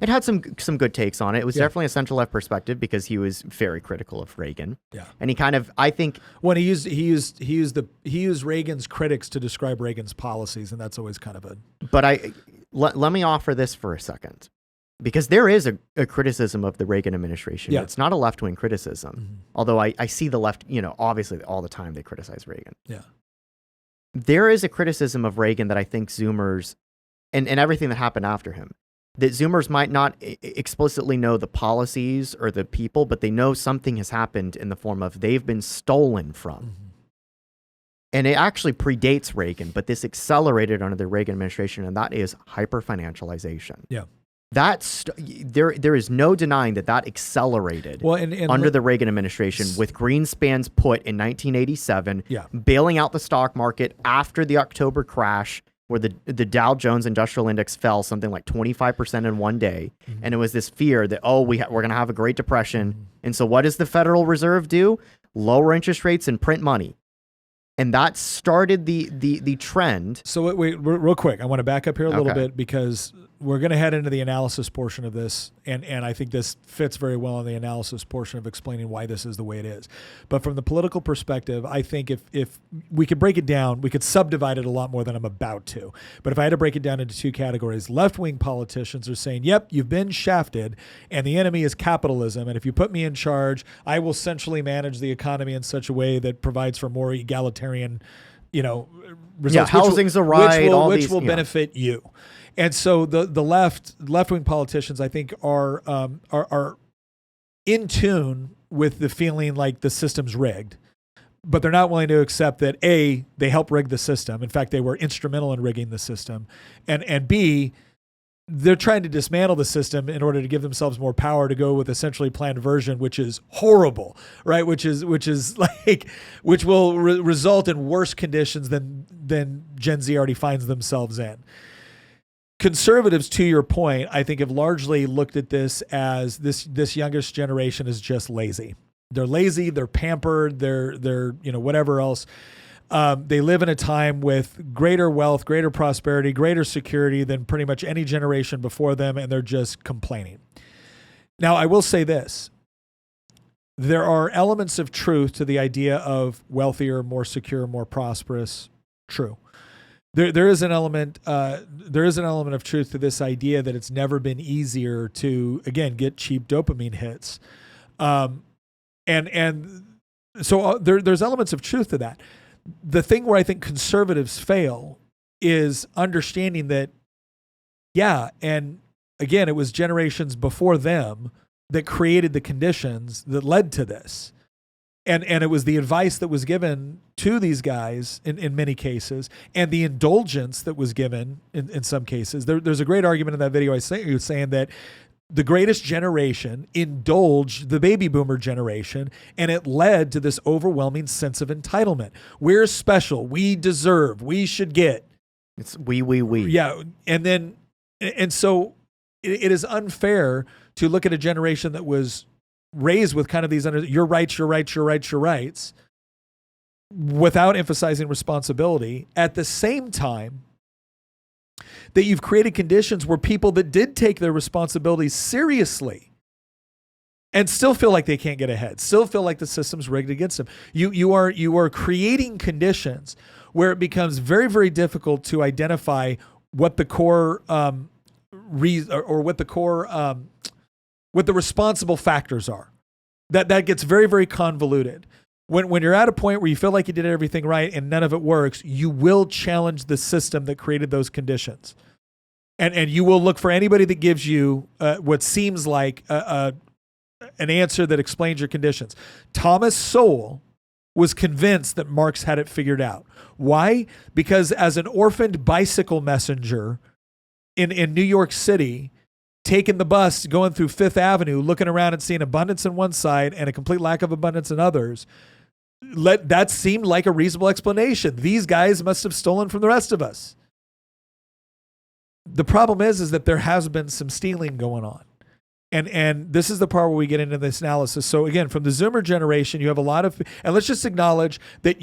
it had some good takes on it. It was definitely a center left perspective because he was very critical of Reagan. Yeah, and he kind of, I think, when he used Reagan's critics to describe Reagan's policies, and that's always kind of a. But let me offer this for a second. Because there is a criticism of the Reagan administration. Yeah. It's not a left-wing criticism. Although I see the left, obviously all the time they criticize Reagan. Yeah. There is a criticism of Reagan that I think Zoomers, and everything that happened after him, that Zoomers might not explicitly know the policies or the people, but they know something has happened in the form of they've been stolen from. And it actually predates Reagan, but this accelerated under the Reagan administration, and that is hyperfinancialization. Yeah. There is no denying that accelerated under the Reagan administration with Greenspan's put in 1987, bailing out the stock market after the October crash where the Dow Jones Industrial Index fell something like 25% in one day. And it was this fear that, we're going to have a Great Depression. And so what does the Federal Reserve do? Lower interest rates and print money. And that started the trend. So wait, real quick, I want to back up here a little bit because we're going to head into the analysis portion of this, and I think this fits very well in the analysis portion of explaining why this is the way it is. But from the political perspective, I think if we could break it down, we could subdivide it a lot more than I'm about to. But if I had to break it down into two categories, left-wing politicians are saying, yep, you've been shafted, and the enemy is capitalism, and if you put me in charge, I will centrally manage the economy in such a way that provides for more egalitarian, results. Housing's a right, which will benefit you. And so the left-wing politicians, I think, are in tune with the feeling like the system's rigged, but they're not willing to accept that A, they helped rig the system. In fact, they were instrumental in rigging the system, and B, they're trying to dismantle the system in order to give themselves more power to go with a centrally planned version, which is horrible, right? Which will result in worse conditions than Gen Z already finds themselves in. Conservatives, to your point, I think have largely looked at this as this youngest generation is just lazy. They're lazy, they're pampered, they're whatever else. They live in a time with greater wealth, greater prosperity, greater security than pretty much any generation before them, and they're just complaining. Now, I will say this. There are elements of truth to the idea of wealthier, more secure, more prosperous. True. There is an element of truth to this idea that it's never been easier to, again, get cheap dopamine hits. And so there's elements of truth to that. The thing where I think conservatives fail is understanding that, and again, it was generations before them that created the conditions that led to this. And it was the advice that was given to these guys in many cases, and the indulgence that was given in some cases. There's a great argument in that video I was saying that the greatest generation indulged the baby boomer generation, and it led to this overwhelming sense of entitlement. We're special. We deserve. We should get. It's we. Yeah. And so it is unfair to look at a generation that was raised with kind of these your rights, without emphasizing responsibility, at the same time that you've created conditions where people that did take their responsibilities seriously and still feel like they can't get ahead, still feel like the system's rigged against them. You are creating conditions where it becomes very, very difficult to identify what the core what the responsible factors are. That gets very, very convoluted. When you're at a point where you feel like you did everything right and none of it works, you will challenge the system that created those conditions. And you will look for anybody that gives you what seems like an answer that explains your conditions. Thomas Sowell was convinced that Marx had it figured out. Why? Because as an orphaned bicycle messenger in New York City, taking the bus, going through Fifth Avenue, looking around and seeing abundance on one side and a complete lack of abundance in others, that seemed like a reasonable explanation. These guys must have stolen from the rest of us. The problem is that there has been some stealing going on. And this is the part where we get into this analysis. So again, from the Zoomer generation, you have a lot of, and let's just acknowledge that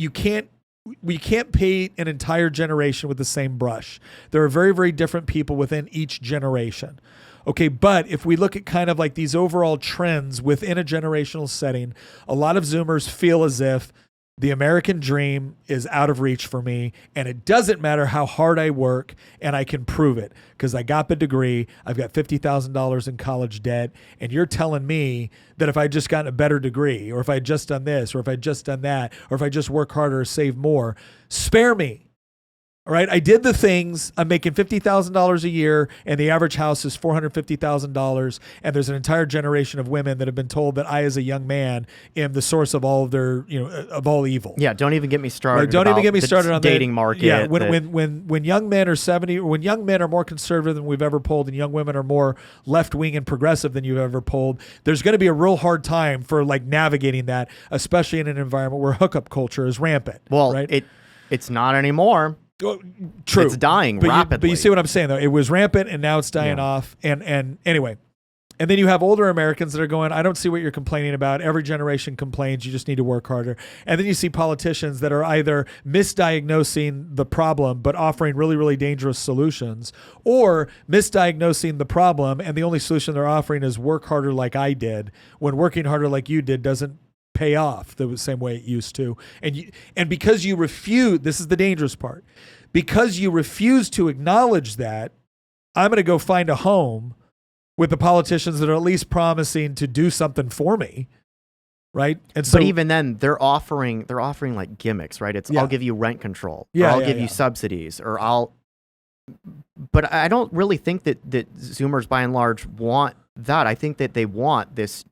we can't paint an entire generation with the same brush. There are very, very different people within each generation. Okay, but if we look at kind of like these overall trends within a generational setting, a lot of Zoomers feel as if the American dream is out of reach for me, and it doesn't matter how hard I work, and I can prove it because I got the degree, I've got $50,000 in college debt, and you're telling me that if I just gotten a better degree, or if I just done this, or if I just done that, or if I just work harder or save more, spare me. All right, I did the things. I'm making $50,000 a year, and the average house is $450,000. And there's an entire generation of women that have been told that I, as a young man, am the source of all of their, of all evil. Yeah, don't even get me started. Right, don't even get me started on dating market. Yeah, when young men are 70, or when young men are more conservative than we've ever polled, and young women are more left wing and progressive than you've ever polled, there's going to be a real hard time for like navigating that, especially in an environment where hookup culture is rampant. Well, right? it's not anymore. True. It's dying rapidly. But you see what I'm saying, though? It was rampant, and now it's dying off. And anyway, and then you have older Americans that are going, I don't see what you're complaining about. Every generation complains. You just need to work harder. And then you see politicians that are either misdiagnosing the problem but offering really, really dangerous solutions, or misdiagnosing the problem and the only solution they're offering is work harder like I did, when working harder like you did doesn't pay off the same way it used to. And because you refuse, this is the dangerous part, because you refuse to acknowledge that, I'm going to go find a home with the politicians that are at least promising to do something for me. Right. And so, but even then they're offering like gimmicks, right? It's I'll give you rent control, or I'll give you subsidies, or but I don't really think that Zoomers by and large want that. I think that they want this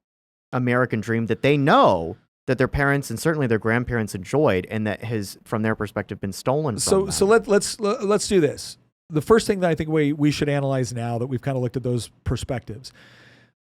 American dream that they know that their parents and certainly their grandparents enjoyed, and that has, from their perspective, been stolen from them. So let's do this. The first thing that I think we should analyze now that we've kind of looked at those perspectives,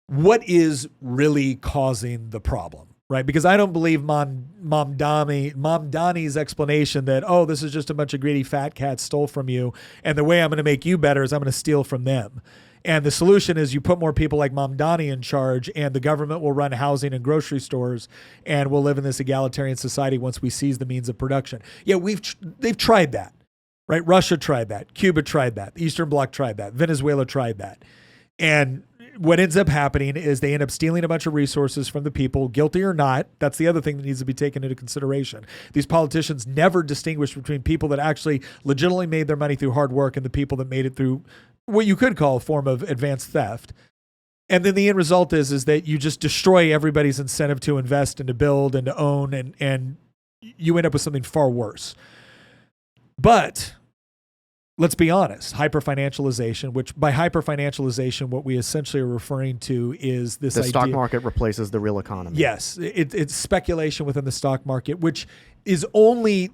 what is really causing the problem, right? Because I don't believe Mom Donnie's explanation that, oh, this is just a bunch of greedy fat cats stole from you, and the way I'm going to make you better is I'm going to steal from them. And the solution is you put more people like Mom Donnie in charge, and the government will run housing and grocery stores, and we'll live in this egalitarian society once we seize the means of production. Yeah, they've tried that, right? Russia tried that. Cuba tried that. The Eastern Bloc tried that. Venezuela tried that. And what ends up happening is they end up stealing a bunch of resources from the people, guilty or not. That's the other thing that needs to be taken into consideration. These politicians never distinguish between people that actually legitimately made their money through hard work and the people that made it through what you could call a form of advanced theft. And then the end result is that you just destroy everybody's incentive to invest and to build and to own, and you end up with something far worse. But let's be honest, hyperfinancialization, which by hyperfinancialization, what we essentially are referring to is this idea. The stock market replaces the real economy. Yes. It's speculation within the stock market, which is only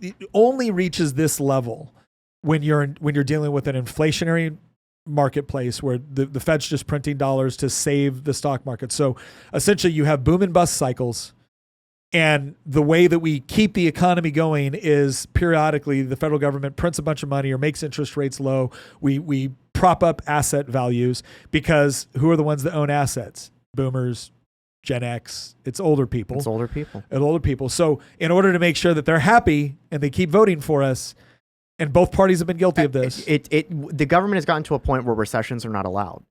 reaches this level when you're dealing with an inflationary marketplace where the Fed's just printing dollars to save the stock market. So essentially you have boom and bust cycles. And the way that we keep the economy going is periodically the federal government prints a bunch of money or makes interest rates low. We prop up asset values, because who are the ones that own assets? Boomers, Gen X. It's older people. It's older people. And older people. So in order to make sure that they're happy and they keep voting for us, and both parties have been guilty of this. The government has gotten to a point where recessions are not allowed.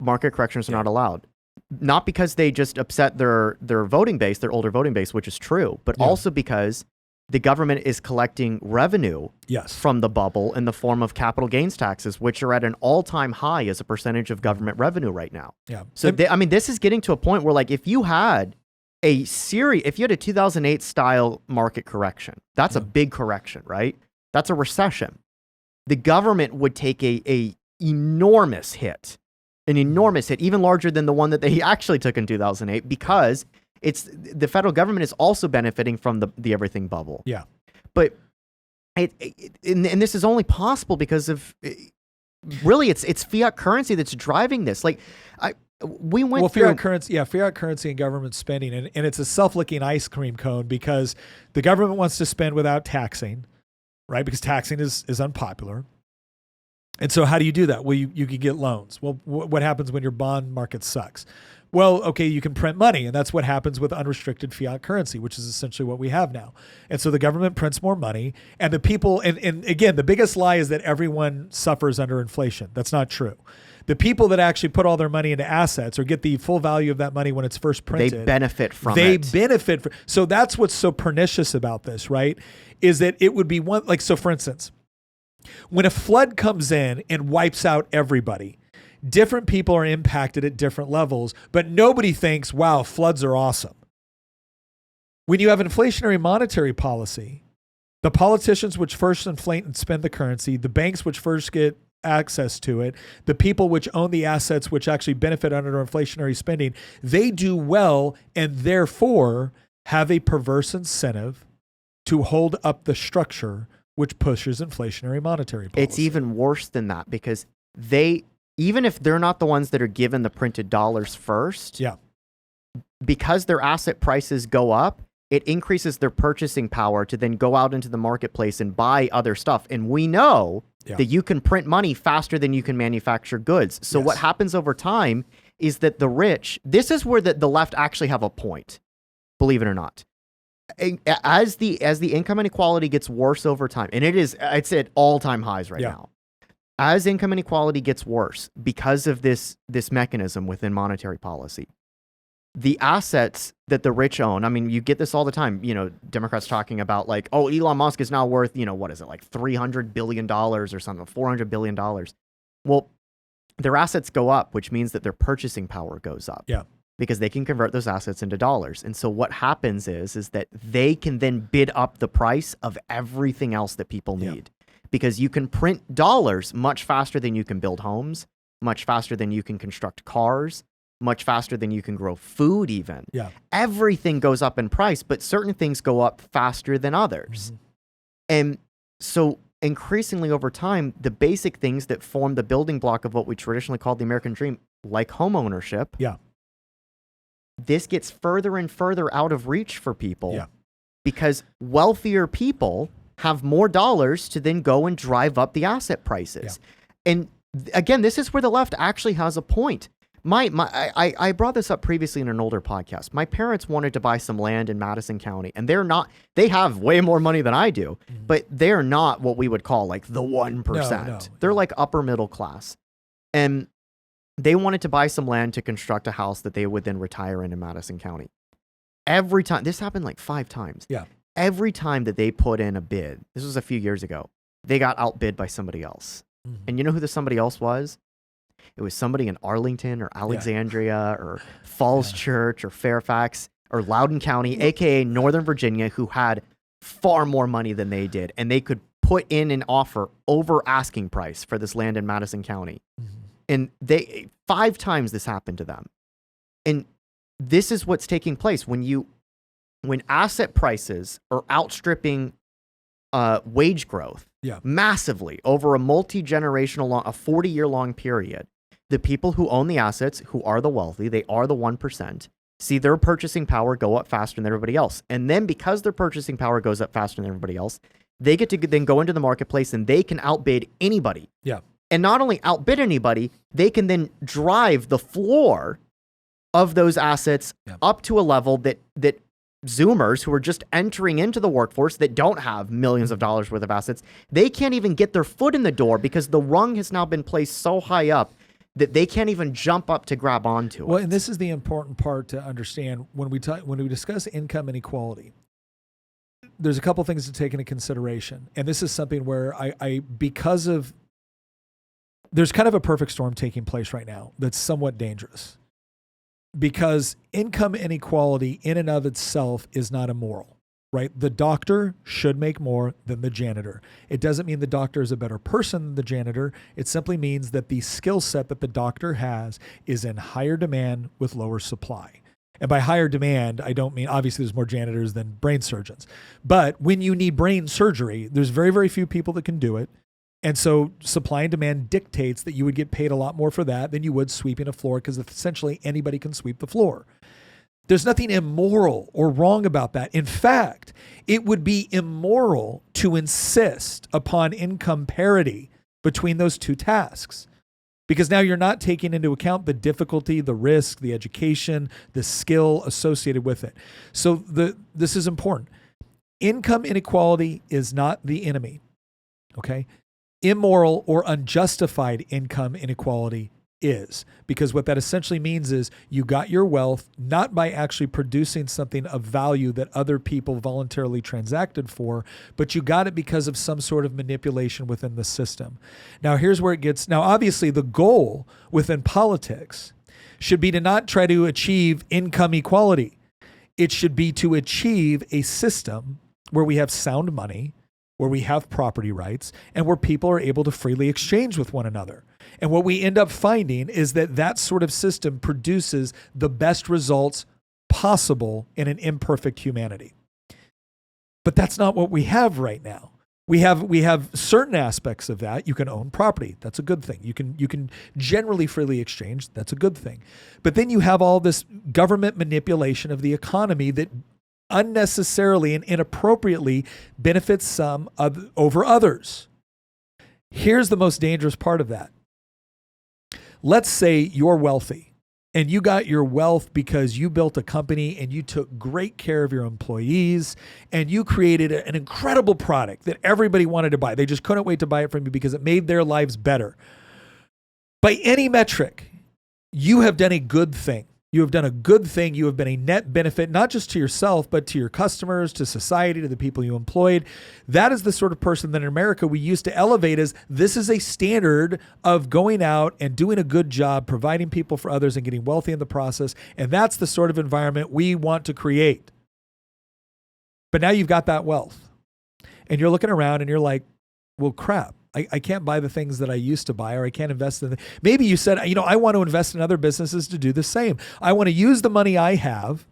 Market corrections are not allowed. Not because they just upset their voting base, their older voting base, which is true, but also because the government is collecting revenue from the bubble in the form of capital gains taxes, which are at an all-time high as a percentage of government revenue right now. Yeah. So this is getting to a point where, like, if you had a 2008 style market correction, that's a big correction, right? That's a recession. The government would take a enormous hit, even larger than the one that they actually took in 2008, because the federal government is also benefiting from the everything bubble. Yeah. But and this is only possible because of really it's fiat currency that's driving this. Like we went through fiat currency and government spending, and it's a self-licking ice cream cone because the government wants to spend without taxing, right? Because taxing is unpopular. And so how do you do that? Well, you can get loans. Well, what happens when your bond market sucks? Well, okay, you can print money, and that's what happens with unrestricted fiat currency, which is essentially what we have now. And so the government prints more money, and the people, and again, the biggest lie is that everyone suffers under inflation. That's not true. The people that actually put all their money into assets or get the full value of that money when it's first printed, they benefit from it. So that's what's so pernicious about this, right? Is that it would be so for instance, when a flood comes in and wipes out everybody, different people are impacted at different levels, but nobody thinks, wow, floods are awesome. When you have inflationary monetary policy, the politicians which first inflate and spend the currency, the banks which first get access to it, the people which own the assets which actually benefit under inflationary spending, they do well and therefore have a perverse incentive to hold up the structure which pushes inflationary monetary policy. It's even worse than that because even if they're not the ones that are given the printed dollars first, because their asset prices go up, it increases their purchasing power to then go out into the marketplace and buy other stuff. And we know that you can print money faster than you can manufacture goods. So what happens over time is that the rich, this is where the left actually have a point, believe it or not. As the income inequality gets worse over time, and it's at all-time highs right now. As income inequality gets worse because of this mechanism within monetary policy, the assets that the rich own, I mean, you get this all the time, Democrats talking about like, oh, Elon Musk is now worth, what is it, like $300 billion or something, $400 billion. Well, their assets go up, which means that their purchasing power goes up. Yeah. Because they can convert those assets into dollars. And so what happens is that they can then bid up the price of everything else that people need. Because you can print dollars much faster than you can build homes, much faster than you can construct cars, much faster than you can grow food even. Yeah. Everything goes up in price, but certain things go up faster than others. And so increasingly over time, the basic things that form the building block of what we traditionally called the American dream, like home ownership, this gets further and further out of reach for people because wealthier people have more dollars to then go and drive up the asset prices. And again, this is where the left actually has a point. I brought this up previously in an older podcast. My parents wanted to buy some land in Madison County, and they have way more money than I do, but they're not what we would call like the 1%. No. They're like upper middle class. And they wanted to buy some land to construct a house that they would then retire in Madison County. Every time, this happened like 5 times. Every time that they put in a bid, this was a few years ago, they got outbid by somebody else. And you know who the somebody else was? It was somebody in Arlington or Alexandria or Falls Church or Fairfax or Loudoun County, aka Northern Virginia, who had far more money than they did. And they could put in an offer over asking price for this land in Madison County. And 5 times this happened to them. And this is what's taking place when asset prices are outstripping wage growth massively over a multi-generational, a 40-year long period. The people who own the assets, who are the wealthy, they are the 1%, see their purchasing power go up faster than everybody else. And then because their purchasing power goes up faster than everybody else, they get to then go into the marketplace and they can outbid anybody. And not only outbid anybody, they can then drive the floor of those assets Yeah. up to a level that Zoomers who are just entering into the workforce that don't have millions of dollars worth of assets, they can't even get their foot in the door because the rung has now been placed so high up that they can't even jump up to grab onto Well, it. and this is the important part to understand when we discuss income inequality. There's a couple things to take into consideration, and this is something where there's kind of a perfect storm taking place right now that's somewhat dangerous, because income inequality in and of itself is not immoral, right? The doctor should make more than the janitor. It doesn't mean the doctor is a better person than the janitor. It simply means that the skill set that the doctor has is in higher demand with lower supply. And by higher demand, I don't mean, obviously there's more janitors than brain surgeons. But when you need brain surgery, there's very, very few people that can do it. And so supply and demand dictates that you would get paid a lot more for that than you would sweeping a floor, because essentially anybody can sweep the floor. There's nothing immoral or wrong about that. In fact, it would be immoral to insist upon income parity between those two tasks, because now you're not taking into account the difficulty, the risk, the education, the skill associated with it. So this is important. Income inequality is not the enemy, okay? Immoral or unjustified income inequality is, because what that essentially means is you got your wealth not by actually producing something of value that other people voluntarily transacted for, but you got it because of some sort of manipulation within the system. Now, here's where it gets, now obviously the goal within politics should be to not try to achieve income equality. It should be to achieve a system where we have sound money, where we have property rights, and where people are able to freely exchange with one another. And what we end up finding is that that sort of system produces the best results possible in an imperfect humanity. But that's not what we have right now. We have certain aspects of that. You can own property. That's a good thing. You can generally freely exchange. That's a good thing. But then you have all this government manipulation of the economy that unnecessarily and inappropriately benefits some over others. Here's the most dangerous part of that. Let's say you're wealthy and you got your wealth because you built a company and you took great care of your employees and you created an incredible product that everybody wanted to buy. They just couldn't wait to buy it from you because it made their lives better. By any metric, you have done a good thing. You have done a good thing. You have been a net benefit, not just to yourself, but to your customers, to society, to the people you employed. That is the sort of person that in America we used to elevate as this is a standard of going out and doing a good job, providing people for others and getting wealthy in the process. And that's the sort of environment we want to create. But now you've got that wealth and you're looking around and you're like, well, crap. I can't buy the things that I used to buy, or I can't invest in them. Maybe you said, I want to invest in other businesses to do the same. I want to use the money I have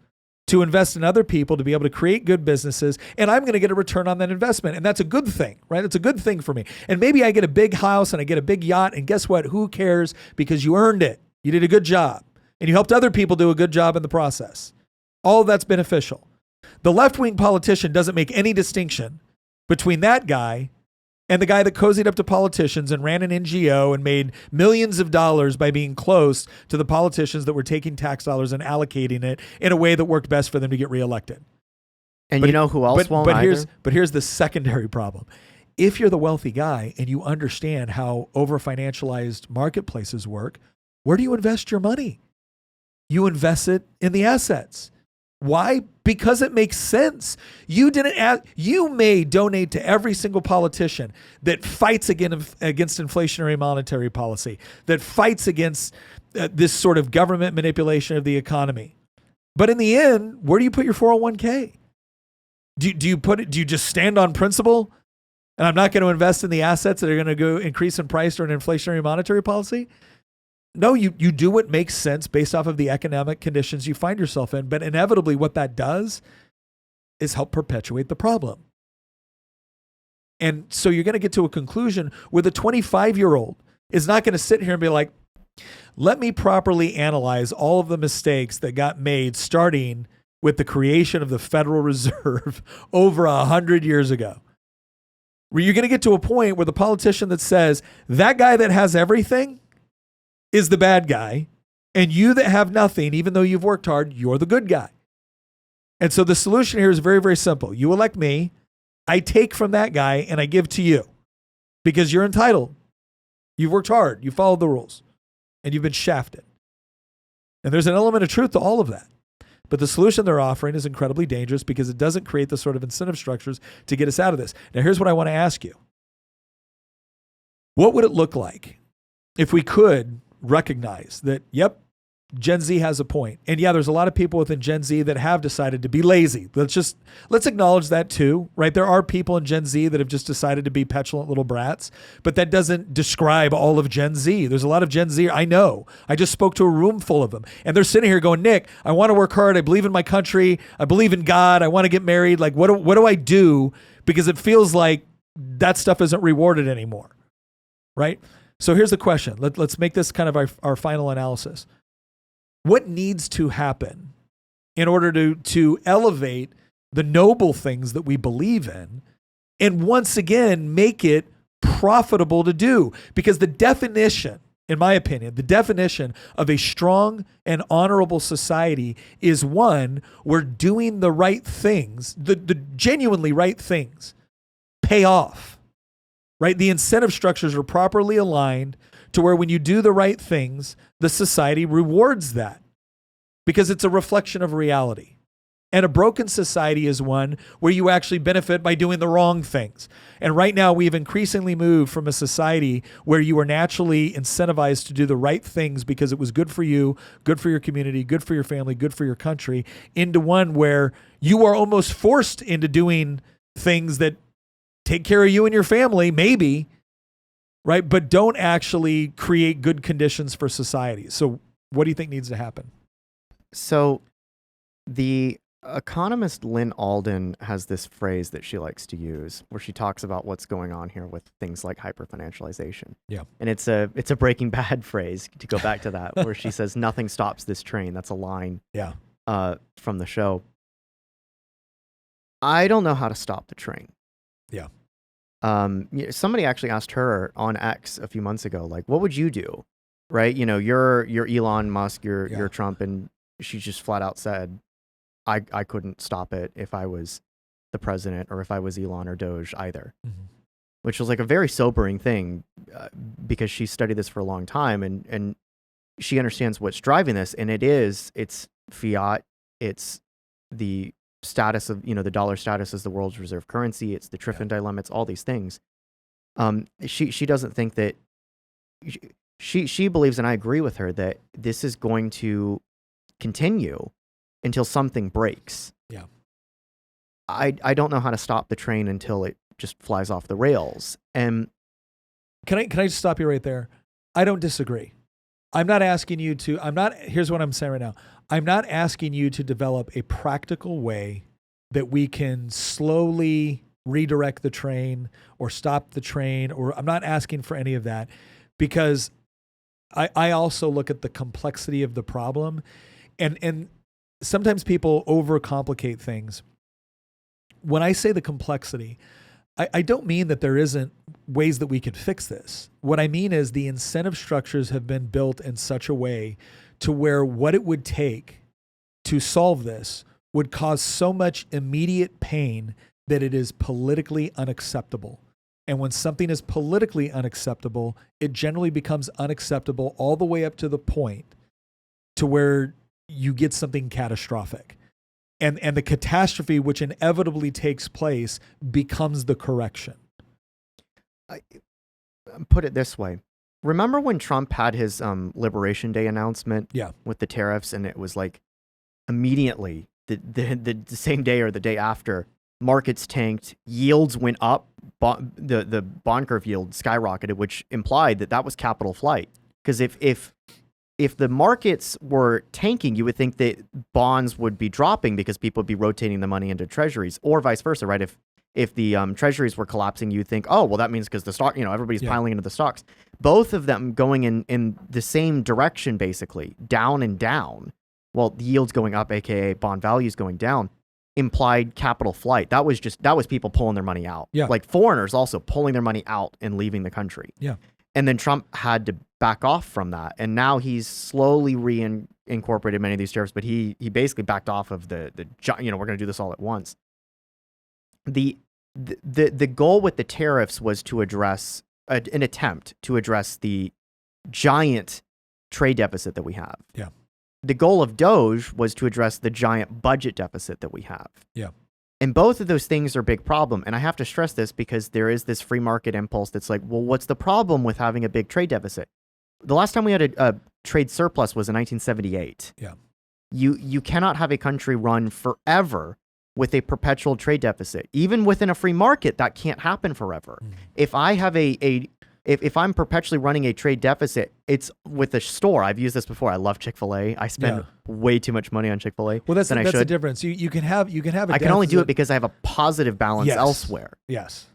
to invest in other people to be able to create good businesses, and I'm going to get a return on that investment. And that's a good thing, right? It's a good thing for me. And maybe I get a big house and I get a big yacht, and guess what? Who cares? Because you earned it. You did a good job, and you helped other people do a good job in the process. All of that's beneficial. The left-wing politician doesn't make any distinction between that guy and the guy that cozied up to politicians and ran an NGO and made millions of dollars by being close to the politicians that were taking tax dollars and allocating it in a way that worked best for them to get reelected. And you know who else won't either? But here's the secondary problem. If you're the wealthy guy and you understand how over-financialized marketplaces work, where do you invest your money? You invest it in the assets. Why? Because it makes sense. You may donate to every single politician that fights against inflationary monetary policy, that fights against this sort of government manipulation of the economy. But in the end, where do you put your 401k? Do you just stand on principle? And I'm not going to invest in the assets that are going to go increase in price during inflationary monetary policy? No, you do what makes sense based off of the economic conditions you find yourself in. But inevitably what that does is help perpetuate the problem. And so you're going to get to a conclusion where the 25-year-old is not going to sit here and be like, let me properly analyze all of the mistakes that got made starting with the creation of the Federal Reserve over 100 years ago. Where you're going to get to a point where the politician that says that guy that has everything is the bad guy, And you that have nothing, even though you've worked hard, you're the good guy. And so the solution here is very, very simple. You elect me, I take from that guy and I give to you because you're entitled. You've worked hard, you followed the rules, and you've been shafted. And there's an element of truth to all of that. But the solution they're offering is incredibly dangerous because it doesn't create the sort of incentive structures to get us out of this. Now, here's what I want to ask you. What would it look like if we could recognize that, yep, Gen Z has a point. And yeah, there's a lot of people within Gen Z that have decided to be lazy. Let's acknowledge that too, right? There are people in Gen Z that have just decided to be petulant little brats, but that doesn't describe all of Gen Z. There's a lot of Gen Z I know. I just spoke to a room full of them and they're sitting here going, Nick, I want to work hard. I believe in my country. I believe in God. I want to get married. Like, what do I do? Because it feels like that stuff isn't rewarded anymore, right? So here's the question. Let's make this kind of our final analysis. What needs to happen in order to elevate the noble things that we believe in and once again make it profitable to do? Because the definition, in my opinion, the definition of a strong and honorable society is one where doing the right things, the genuinely right things, pay off, right? The incentive structures are properly aligned to where when you do the right things, the society rewards that because it's a reflection of reality. And a broken society is one where you actually benefit by doing the wrong things. And right now we've increasingly moved from a society where you are naturally incentivized to do the right things because it was good for you, good for your community, good for your family, good for your country, into one where you are almost forced into doing things that take care of you and your family, maybe, right? But don't actually create good conditions for society. So what do you think needs to happen? So the economist Lynn Alden has this phrase that she likes to use where she talks about what's going on here with things like hyperfinancialization. Yeah. And it's a Breaking Bad phrase, to go back to that, where she says, nothing stops this train. That's a line from the show. I don't know how to stop the train. Yeah. Somebody actually asked her on X a few months ago, like, what would you do? Right? You know, you're Elon Musk, you're Trump, and she just flat out said, I couldn't stop it if I was the president or if I was Elon or Doge either, which was like a very sobering thing because she studied this for a long time and she understands what's driving this. And it's fiat. It's the status of, the dollar status as the world's reserve currency. It's the Triffin dilemma. It's all these things. She doesn't think that she believes, and I agree with her, that this is going to continue until something breaks. Yeah. I don't know how to stop the train until it just flies off the rails. And can I just stop you right there? I don't disagree. I'm not asking you to, here's what I'm saying right now. I'm not asking you to develop a practical way that we can slowly redirect the train or stop the train, or I'm not asking for any of that, because I also look at the complexity of the problem, and sometimes people overcomplicate things. When I say the complexity, I don't mean that there isn't ways that we can fix this. What I mean is the incentive structures have been built in such a way to where what it would take to solve this would cause so much immediate pain that it is politically unacceptable. And when something is politically unacceptable, it generally becomes unacceptable all the way up to the point to where you get something catastrophic. And the catastrophe which inevitably takes place becomes the correction. Put it this way. Remember when Trump had his Liberation Day announcement with the tariffs, and it was like immediately the same day or the day after, markets tanked, yields went up, the bond curve yield skyrocketed, which implied that was capital flight. Because if the markets were tanking, you would think that bonds would be dropping because people would be rotating the money into treasuries, or vice versa, right? If the treasuries were collapsing, you'd think, oh, well, that means because the stock, everybody's piling into the stocks. Both of them going in the same direction, basically, down and down. Well, the yields going up, aka bond values going down, implied capital flight. That was people pulling their money out. Yeah. Like foreigners also pulling their money out and leaving the country. Yeah. And then Trump had to back off from that. And now he's slowly reincorporated many of these tariffs, but he basically backed off of the we're going to do this all at once. The goal with the tariffs was to address an attempt to address the giant trade deficit that we have. Yeah. The goal of Doge was to address the giant budget deficit that we have. Yeah. And both of those things are a big problem. And I have to stress this because there is this free market impulse that's like, well, what's the problem with having a big trade deficit? The last time we had a trade surplus was in 1978. Yeah. You cannot have a country run forever with a perpetual trade deficit. Even within a free market, that can't happen forever. Mm. If I have if I'm perpetually running a trade deficit, it's with a store. I've used this before. I love Chick-fil-A. I spend way too much money on Chick-fil-A. Well, that's than I the should. difference. You can have a I can only do deficit. it because I have a positive balance elsewhere. Yes.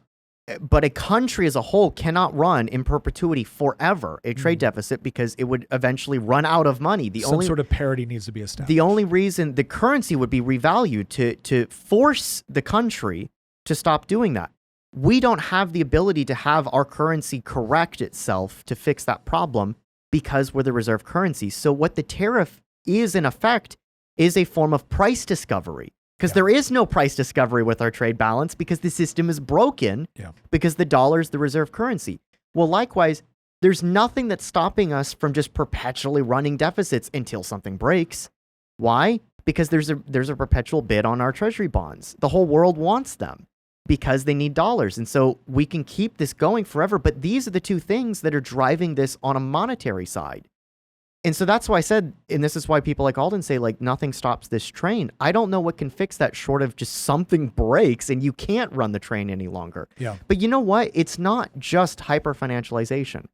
But a country as a whole cannot run in perpetuity forever a trade deficit because it would eventually run out of money. Some sort of parity needs to be established. The only reason the currency would be revalued to force the country to stop doing that. We don't have the ability to have our currency correct itself to fix that problem because we're the reserve currency. So what the tariff is in effect is a form of price discovery. Because there is no price discovery with our trade balance because the system is broken because the dollar is the reserve currency. Well, likewise, there's nothing that's stopping us from just perpetually running deficits until something breaks. Why? Because there's a perpetual bid on our treasury bonds. The whole world wants them because they need dollars. And so we can keep this going forever. But these are the two things that are driving this on a monetary side. And so that's why I said, and this is why people like Alden say, like, nothing stops this train. I don't know what can fix that short of just something breaks and you can't run the train any longer. Yeah. But you know what? It's not just hyperfinancialization.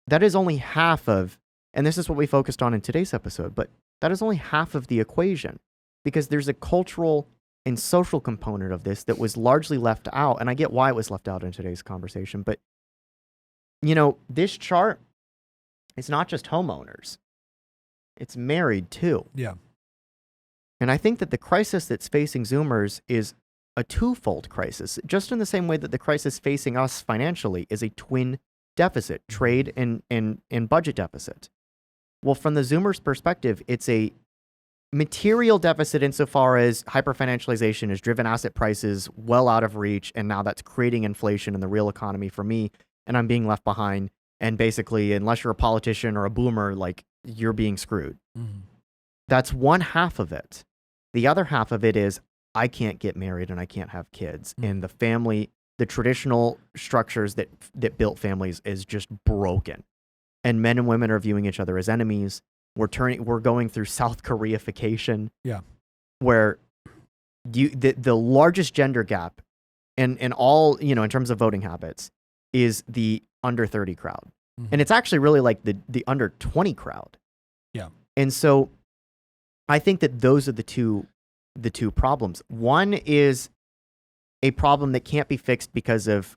That is only half of, and this is what we focused on in today's episode, but that is only half of the equation because there's a cultural and social component of this that was largely left out. And I get why it was left out in today's conversation, but you know, this chart, it's not just homeowners. It's married too. Yeah. And I think that the crisis that's facing Zoomers is a twofold crisis, just in the same way that the crisis facing us financially is a twin deficit, trade and budget deficit. Well, from the Zoomers' perspective, it's a material deficit insofar as hyperfinancialization has driven asset prices well out of reach, and now that's creating inflation in the real economy for me, and I'm being left behind. And basically, unless you're a politician or a boomer, like, you're being screwed. Mm-hmm. That's one half of it. The other half of it is I can't get married and I can't have kids. Mm-hmm. And the family, the traditional structures that built families is just broken. And men and women are viewing each other as enemies. We're going through South Koreaification. Yeah. Where the largest gender gap in all, you know, in terms of voting habits is the under 30 crowd. Mm-hmm. And it's actually really like the under 20 crowd. Yeah. And so I think that those are the two problems. One is a problem that can't be fixed because of,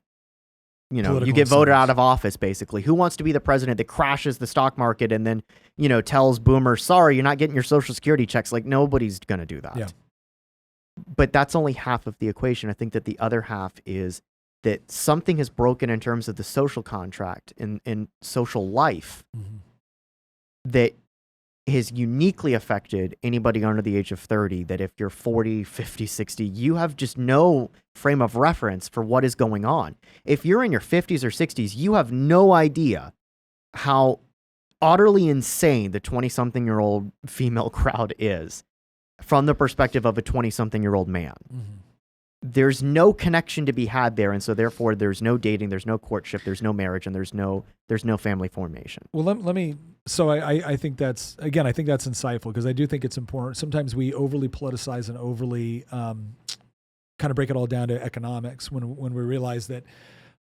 you know, political you get voted out of office, basically. Who wants to be the president that crashes the stock market and then, you know, tells boomers, sorry, you're not getting your Social Security checks? Like, nobody's going to do that. Yeah. But that's only half of the equation. I think that the other half is that something has broken in terms of the social contract in social life that has uniquely affected anybody under the age of 30, that if you're 40, 50, 60, you have just no frame of reference for what is going on. If you're in your 50s or 60s, you have no idea how utterly insane the 20-something-year-old female crowd is from the perspective of a 20-something-year-old man. Mm-hmm. There's no connection to be had there, and so therefore there's no dating, there's no courtship, there's no marriage, and there's no family formation. Well, let me. So I think that's insightful because I do think it's important. Sometimes we overly politicize and overly kind of break it all down to economics when we realize that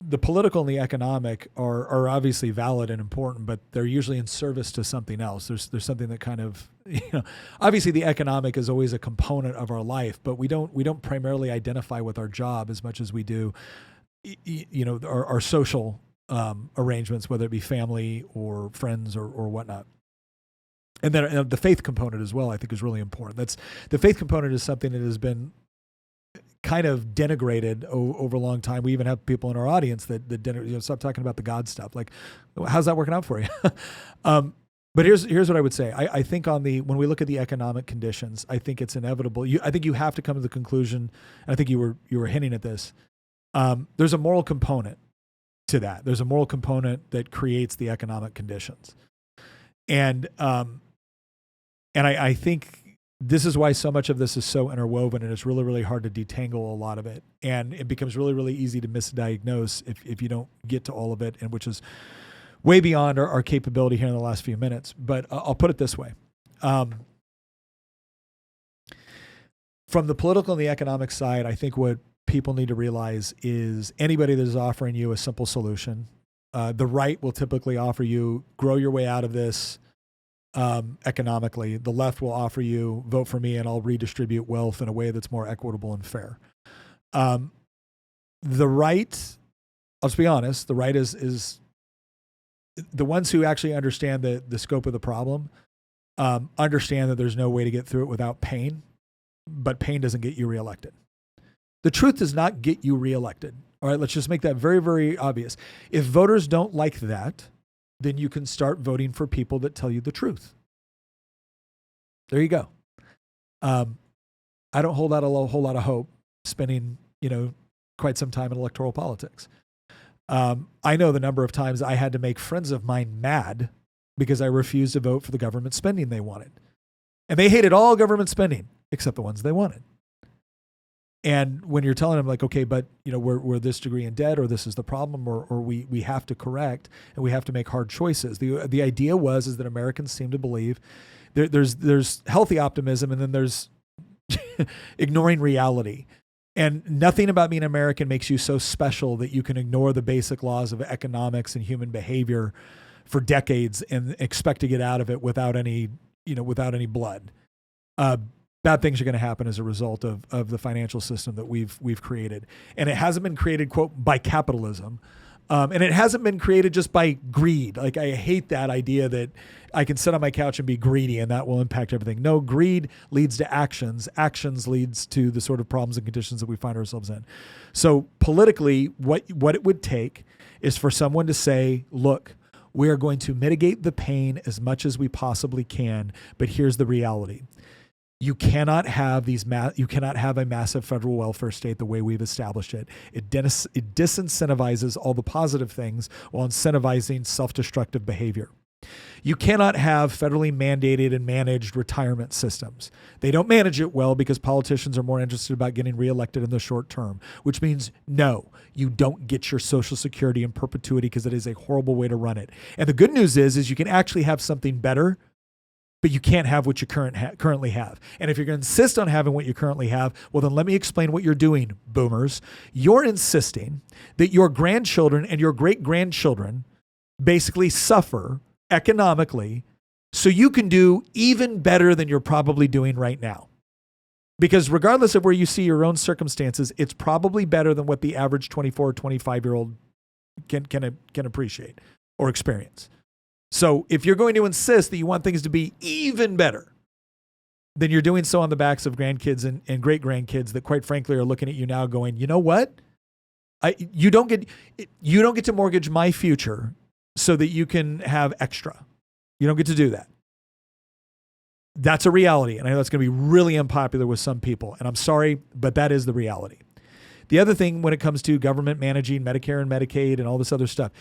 the political and the economic are obviously valid and important, but they're usually in service to something else. There's something that kind of, you know, obviously the economic is always a component of our life, but we don't primarily identify with our job as much as we do, you know, our social arrangements, whether it be family or friends or whatnot. And then the faith component as well, I think, is really important. The faith component is something that has been kind of denigrated over a long time. We even have people in our audience that stop talking about the God stuff. Like, how's that working out for you? But here's what I would say. I think when we look at the economic conditions, I think it's inevitable. I think you have to come to the conclusion, and I think you were hinting at this. There's a moral component to that. There's a moral component that creates the economic conditions. And I think this is why so much of this is so interwoven, and it's really, really hard to detangle a lot of it. And it becomes really, really easy to misdiagnose if you don't get to all of it, and which is way beyond our capability here in the last few minutes. But I'll put it this way. From the political and the economic side, I think what people need to realize is anybody that is offering you a simple solution, the right will typically offer you, grow your way out of this economically. The left will offer you, vote for me and I'll redistribute wealth in a way that's more equitable and fair. The right, I'll just be honest, the right is the ones who actually understand the scope of the problem, understand that there's no way to get through it without pain, but pain doesn't get you reelected. The truth does not get you reelected. All right, let's just make that very, very obvious. If voters don't like that, then you can start voting for people that tell you the truth. There you go. I don't hold out a whole lot of hope spending, quite some time in electoral politics. I know the number of times I had to make friends of mine mad because I refused to vote for the government spending they wanted. And they hated all government spending except the ones they wanted. And when you're telling them like, okay, but we're this degree in debt, or this is the problem, or we have to correct and we have to make hard choices. The idea is that Americans seem to believe there's healthy optimism, and then there's ignoring reality. And nothing about being American makes you so special that you can ignore the basic laws of economics and human behavior for decades and expect to get out of it without any blood. Bad things are going to happen as a result of the financial system that we've created. And it hasn't been created, quote, by capitalism. And it hasn't been created just by greed. Like, I hate that idea that I can sit on my couch and be greedy and that will impact everything. No, greed leads to actions. Actions leads to the sort of problems and conditions that we find ourselves in. So politically, what it would take is for someone to say, look, we are going to mitigate the pain as much as we possibly can, but here's the reality. You cannot have you cannot have a massive federal welfare state the way we've established it. It disincentivizes all the positive things while incentivizing self-destructive behavior. You cannot have federally mandated and managed retirement systems. They don't manage it well because politicians are more interested about getting reelected in the short term, which means no, you don't get your Social Security in perpetuity because it is a horrible way to run it. And the good news is you can actually have something better, but you can't have what you currently have. And if you're going to insist on having what you currently have, well, then let me explain what you're doing, boomers. You're insisting that your grandchildren and your great-grandchildren basically suffer economically so you can do even better than you're probably doing right now. Because regardless of where you see your own circumstances, it's probably better than what the average 24 or 25-year-old can appreciate or experience. So if you're going to insist that you want things to be even better, then you're doing so on the backs of grandkids and great-grandkids that, quite frankly, are looking at you now going, you know what? You don't get to mortgage my future so that you can have extra. You don't get to do that. That's a reality. And I know that's going to be really unpopular with some people. And I'm sorry, but that is the reality. The other thing when it comes to government managing Medicare and Medicaid and all this other stuff,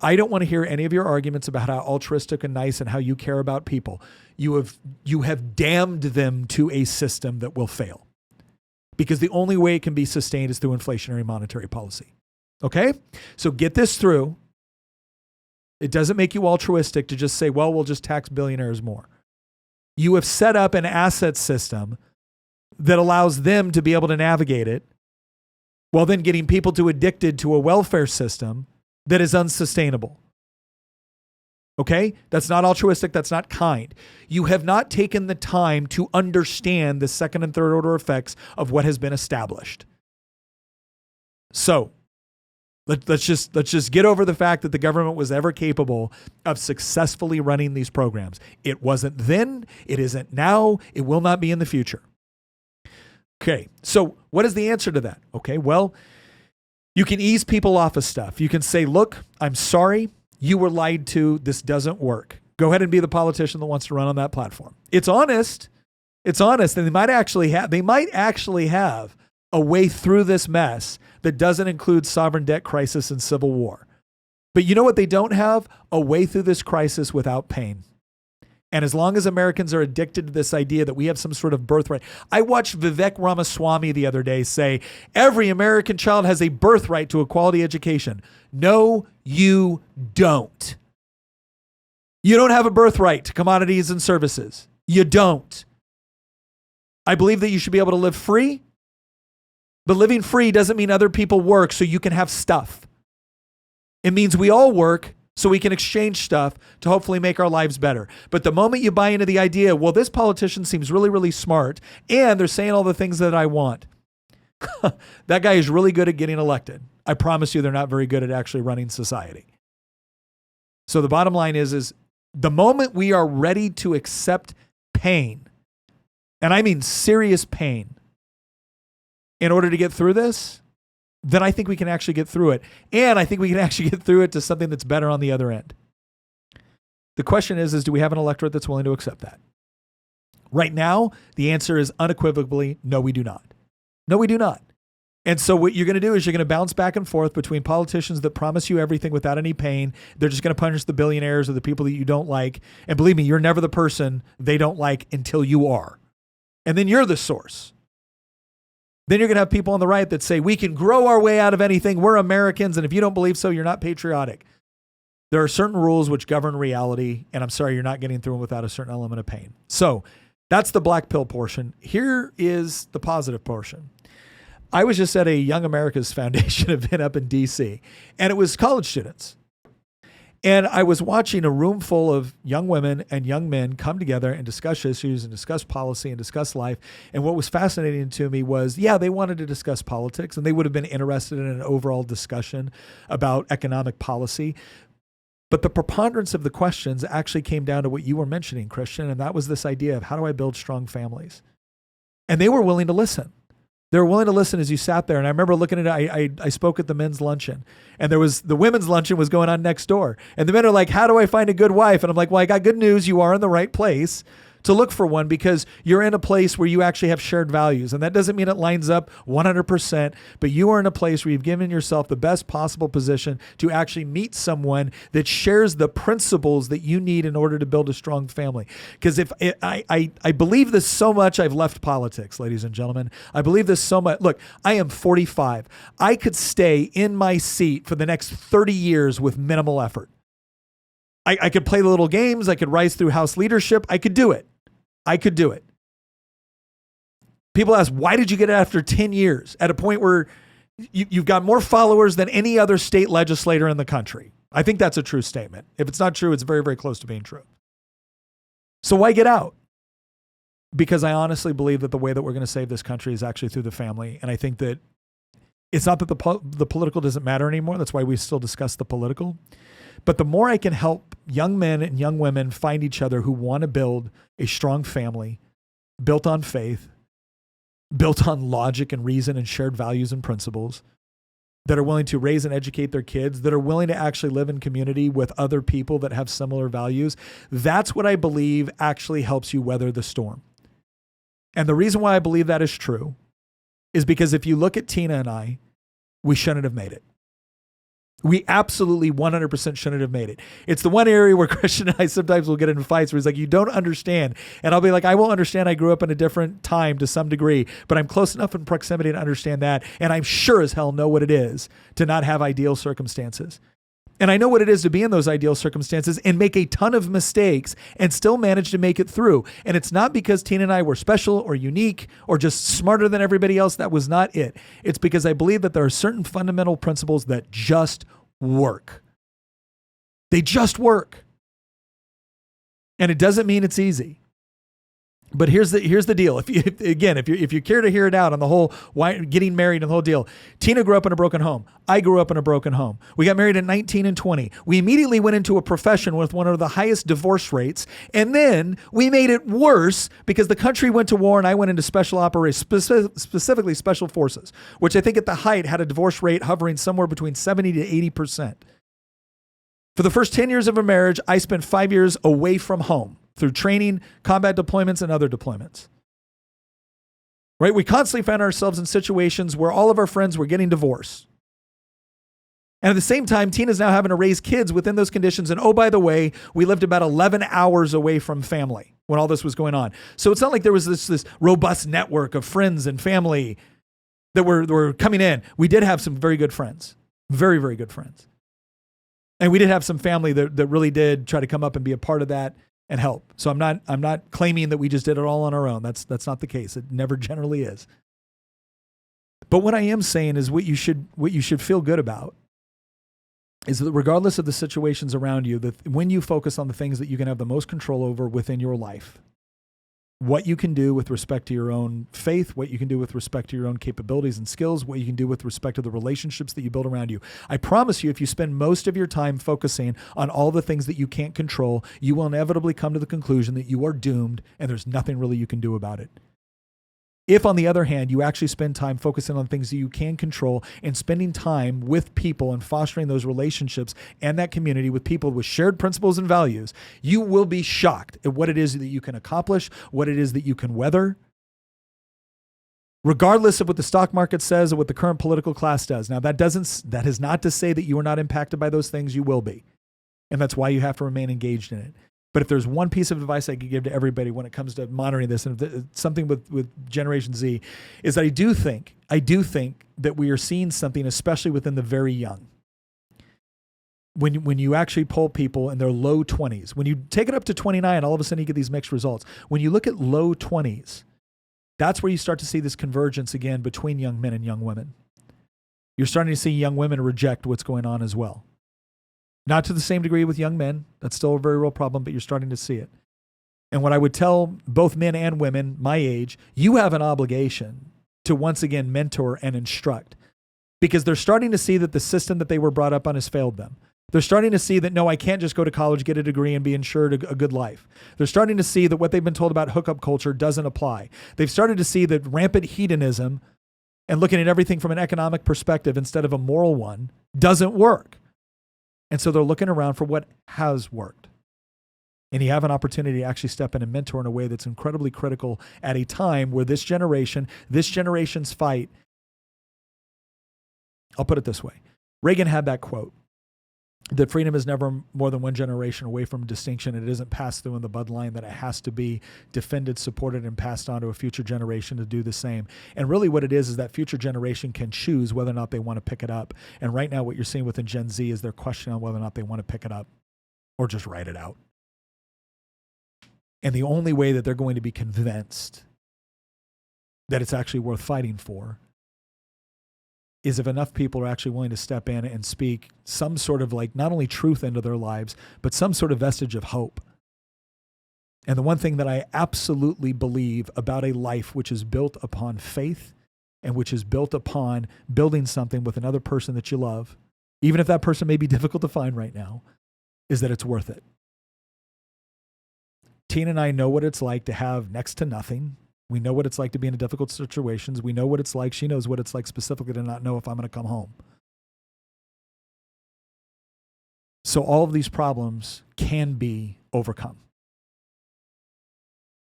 I don't want to hear any of your arguments about how altruistic and nice and how you care about people. You have damned them to a system that will fail because the only way it can be sustained is through inflationary monetary policy. Okay? So get this through. It doesn't make you altruistic to just say, well, we'll just tax billionaires more. You have set up an asset system that allows them to be able to navigate it, while then getting people to addicted to a welfare system that is unsustainable. Okay? That's not altruistic. That's not kind. You have not taken the time to understand the second and third order effects of what has been established. So let's just get over the fact that the government was ever capable of successfully running these programs. It wasn't then. It isn't now. It will not be in the future. Okay, so what is the answer to that? Okay, well, you can ease people off of stuff. You can say, look, I'm sorry, you were lied to, this doesn't work. Go ahead and be the politician that wants to run on that platform. It's honest, and they might actually have a way through this mess that doesn't include sovereign debt crisis and civil war. But you know what they don't have? A way through this crisis without pain. And as long as Americans are addicted to this idea that we have some sort of birthright. I watched Vivek Ramaswamy the other day say, every American child has a birthright to a quality education. No, you don't. You don't have a birthright to commodities and services. You don't. I believe that you should be able to live free, but living free doesn't mean other people work so you can have stuff. It means we all work so we can exchange stuff to hopefully make our lives better. But the moment you buy into the idea, well, this politician seems really, really smart, and they're saying all the things that I want. That guy is really good at getting elected. I promise you they're not very good at actually running society. So the bottom line is the moment we are ready to accept pain, and I mean serious pain, in order to get through this, then I think we can actually get through it. And I think we can actually get through it to something that's better on the other end. The question is do we have an electorate that's willing to accept that? Right now, the answer is unequivocally, no, we do not. No, we do not. And so what you're going to do is you're going to bounce back and forth between politicians that promise you everything without any pain. They're just going to punish the billionaires or the people that you don't like. And believe me, you're never the person they don't like until you are. And then you're the source. Then you're going to have people on the right that say, we can grow our way out of anything. We're Americans. And if you don't believe so, you're not patriotic. There are certain rules which govern reality. And I'm sorry, you're not getting through them without a certain element of pain. So that's the black pill portion. Here is the positive portion. I was just at a Young America's Foundation event up in DC, and it was college students. And I was watching a room full of young women and young men come together and discuss issues and discuss policy and discuss life. And what was fascinating to me was, they wanted to discuss politics and they would have been interested in an overall discussion about economic policy. But the preponderance of the questions actually came down to what you were mentioning, Christian, and that was this idea of how do I build strong families? And they were willing to listen. They were willing to listen as you sat there. And I remember looking at it, I spoke at the men's luncheon, and the women's luncheon was going on next door. And the men are like, how do I find a good wife? And I'm like, well, I got good news. You are in the right place to look for one because you're in a place where you actually have shared values. And that doesn't mean it lines up 100%, but you are in a place where you've given yourself the best possible position to actually meet someone that shares the principles that you need in order to build a strong family. Because I believe this so much, I've left politics, ladies and gentlemen. I believe this so much. Look, I am 45. I could stay in my seat for the next 30 years with minimal effort. I could play the little games. I could rise through House leadership. I could do it. People ask, why did you get it after 10 years at a point where you've got more followers than any other state legislator in the country? I think that's a true statement. If it's not true, it's very, very close to being true. So why get out? Because I honestly believe that the way that we're going to save this country is actually through the family. And I think that it's not that the political doesn't matter anymore. That's why we still discuss the political. But the more I can help young men and young women find each other who want to build a strong family built on faith, built on logic and reason and shared values and principles, that are willing to raise and educate their kids, that are willing to actually live in community with other people that have similar values, that's what I believe actually helps you weather the storm. And the reason why I believe that is true is because if you look at Tina and I, we shouldn't have made it. We absolutely 100% shouldn't have made it. It's the one area where Christian and I sometimes will get in fights where he's like, you don't understand. And I'll be like, I will understand. I grew up in a different time to some degree, but I'm close enough in proximity to understand that. And I'm sure as hell know what it is to not have ideal circumstances. And I know what it is to be in those ideal circumstances and make a ton of mistakes and still manage to make it through. And it's not because Tina and I were special or unique or just smarter than everybody else. That was not it. It's because I believe that there are certain fundamental principles that just work. They just work. And it doesn't mean it's easy. But here's the deal. If you care to hear it out on the whole getting married and the whole deal, Tina grew up in a broken home. I grew up in a broken home. We got married at 19 and 20. We immediately went into a profession with one of the highest divorce rates, and then we made it worse because the country went to war and I went into special operations, specifically special forces, which I think at the height had a divorce rate hovering somewhere between 70 to 80%. For the first 10 years of a marriage, I spent 5 years away from home, through training, combat deployments, and other deployments. Right? We constantly found ourselves in situations where all of our friends were getting divorced. And at the same time, Tina's now having to raise kids within those conditions. And oh, by the way, we lived about 11 hours away from family when all this was going on. So it's not like there was this robust network of friends and family that were coming in. We did have some very good friends, very, very good friends. And we did have some family that really did try to come up and be a part of that and help. So I'm not claiming that we just did it all on our own. That's not the case. It never generally is. But what I am saying is what you should feel good about is that regardless of the situations around you, that when you focus on the things that you can have the most control over within your life, what you can do with respect to your own faith, what you can do with respect to your own capabilities and skills, what you can do with respect to the relationships that you build around you. I promise you, if you spend most of your time focusing on all the things that you can't control, you will inevitably come to the conclusion that you are doomed and there's nothing really you can do about it. If, on the other hand, you actually spend time focusing on things that you can control and spending time with people and fostering those relationships and that community with people with shared principles and values, you will be shocked at what it is that you can accomplish, what it is that you can weather, regardless of what the stock market says or what the current political class does. Now, that is not to say that you are not impacted by those things. You will be. And that's why you have to remain engaged in it. But if there's one piece of advice I could give to everybody when it comes to monitoring this, and something with Generation Z, is that I do think that we are seeing something, especially within the very young. When you actually poll people in their low 20s, when you take it up to 29, all of a sudden you get these mixed results. When you look at low 20s, that's where you start to see this convergence again between young men and young women. You're starting to see young women reject what's going on as well. Not to the same degree with young men. That's still a very real problem, but you're starting to see it. And what I would tell both men and women my age, you have an obligation to once again mentor and instruct, because they're starting to see that the system that they were brought up on has failed them. They're starting to see that, no, I can't just go to college, get a degree, and be insured a good life. They're starting to see that what they've been told about hookup culture doesn't apply. They've started to see that rampant hedonism and looking at everything from an economic perspective instead of a moral one doesn't work. And so they're looking around for what has worked. And you have an opportunity to actually step in and mentor in a way that's incredibly critical at a time where this generation's fight, I'll put it this way. Reagan had that quote that freedom is never more than one generation away from distinction. It isn't passed through in the bloodline, that it has to be defended, supported, and passed on to a future generation to do the same. And really what it is that future generation can choose whether or not they want to pick it up. And right now what you're seeing within Gen Z is their question on whether or not they want to pick it up or just write it out. And the only way that they're going to be convinced that it's actually worth fighting for is if enough people are actually willing to step in and speak some sort of like not only truth into their lives, but some sort of vestige of hope. And the one thing that I absolutely believe about a life which is built upon faith and which is built upon building something with another person that you love, even if that person may be difficult to find right now, is that it's worth it. Tina and I know what it's like to have next to nothing. We know what it's like to be in difficult situations. We know what it's like. She knows what it's like specifically to not know if I'm going to come home. So all of these problems can be overcome.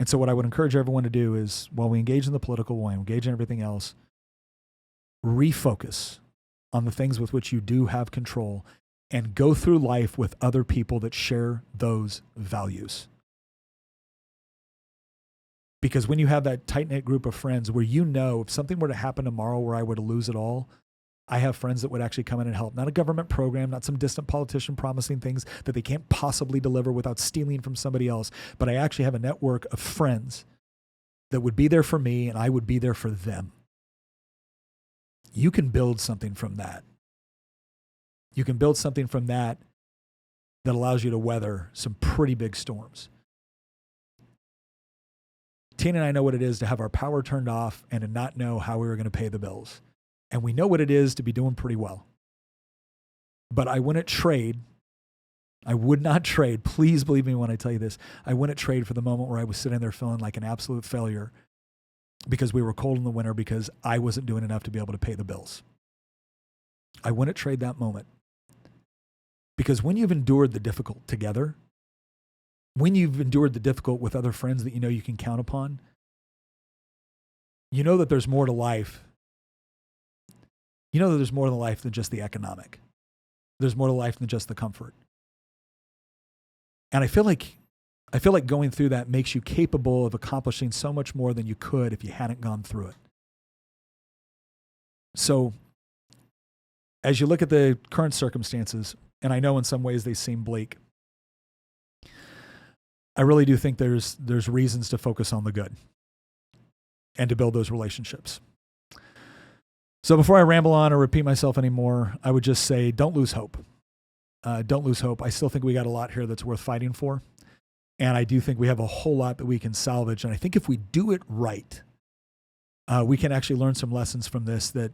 And so what I would encourage everyone to do is, while we engage in the political, while we engage in everything else, refocus on the things with which you do have control and go through life with other people that share those values. Because when you have that tight-knit group of friends where you know if something were to happen tomorrow where I were to lose it all, I have friends that would actually come in and help. Not a government program, not some distant politician promising things that they can't possibly deliver without stealing from somebody else. But I actually have a network of friends that would be there for me and I would be there for them. You can build something from that. You can build something from that that allows you to weather some pretty big storms. Tina and I know what it is to have our power turned off and to not know how we were going to pay the bills. And we know what it is to be doing pretty well. But I would not trade, please believe me when I tell you this, I wouldn't trade for the moment where I was sitting there feeling like an absolute failure because we were cold in the winter because I wasn't doing enough to be able to pay the bills. I wouldn't trade that moment. Because when you've endured the difficult together, when you've endured the difficult with other friends that you know you can count upon, you know that there's more to life. You know that there's more to life than just the economic. There's more to life than just the comfort. And I feel like going through that makes you capable of accomplishing so much more than you could if you hadn't gone through it. So as you look at the current circumstances, and I know in some ways they seem bleak, I really do think there's reasons to focus on the good and to build those relationships. So before I ramble on or repeat myself anymore, I would just say, don't lose hope. Don't lose hope. I still think we got a lot here that's worth fighting for. And I do think we have a whole lot that we can salvage. And I think if we do it right, we can actually learn some lessons from this that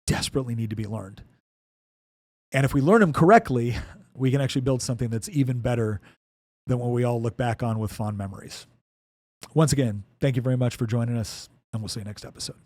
desperately need to be learned. And if we learn them correctly, we can actually build something that's even better than what we all look back on with fond memories. Once again, thank you very much for joining us, and we'll see you next episode.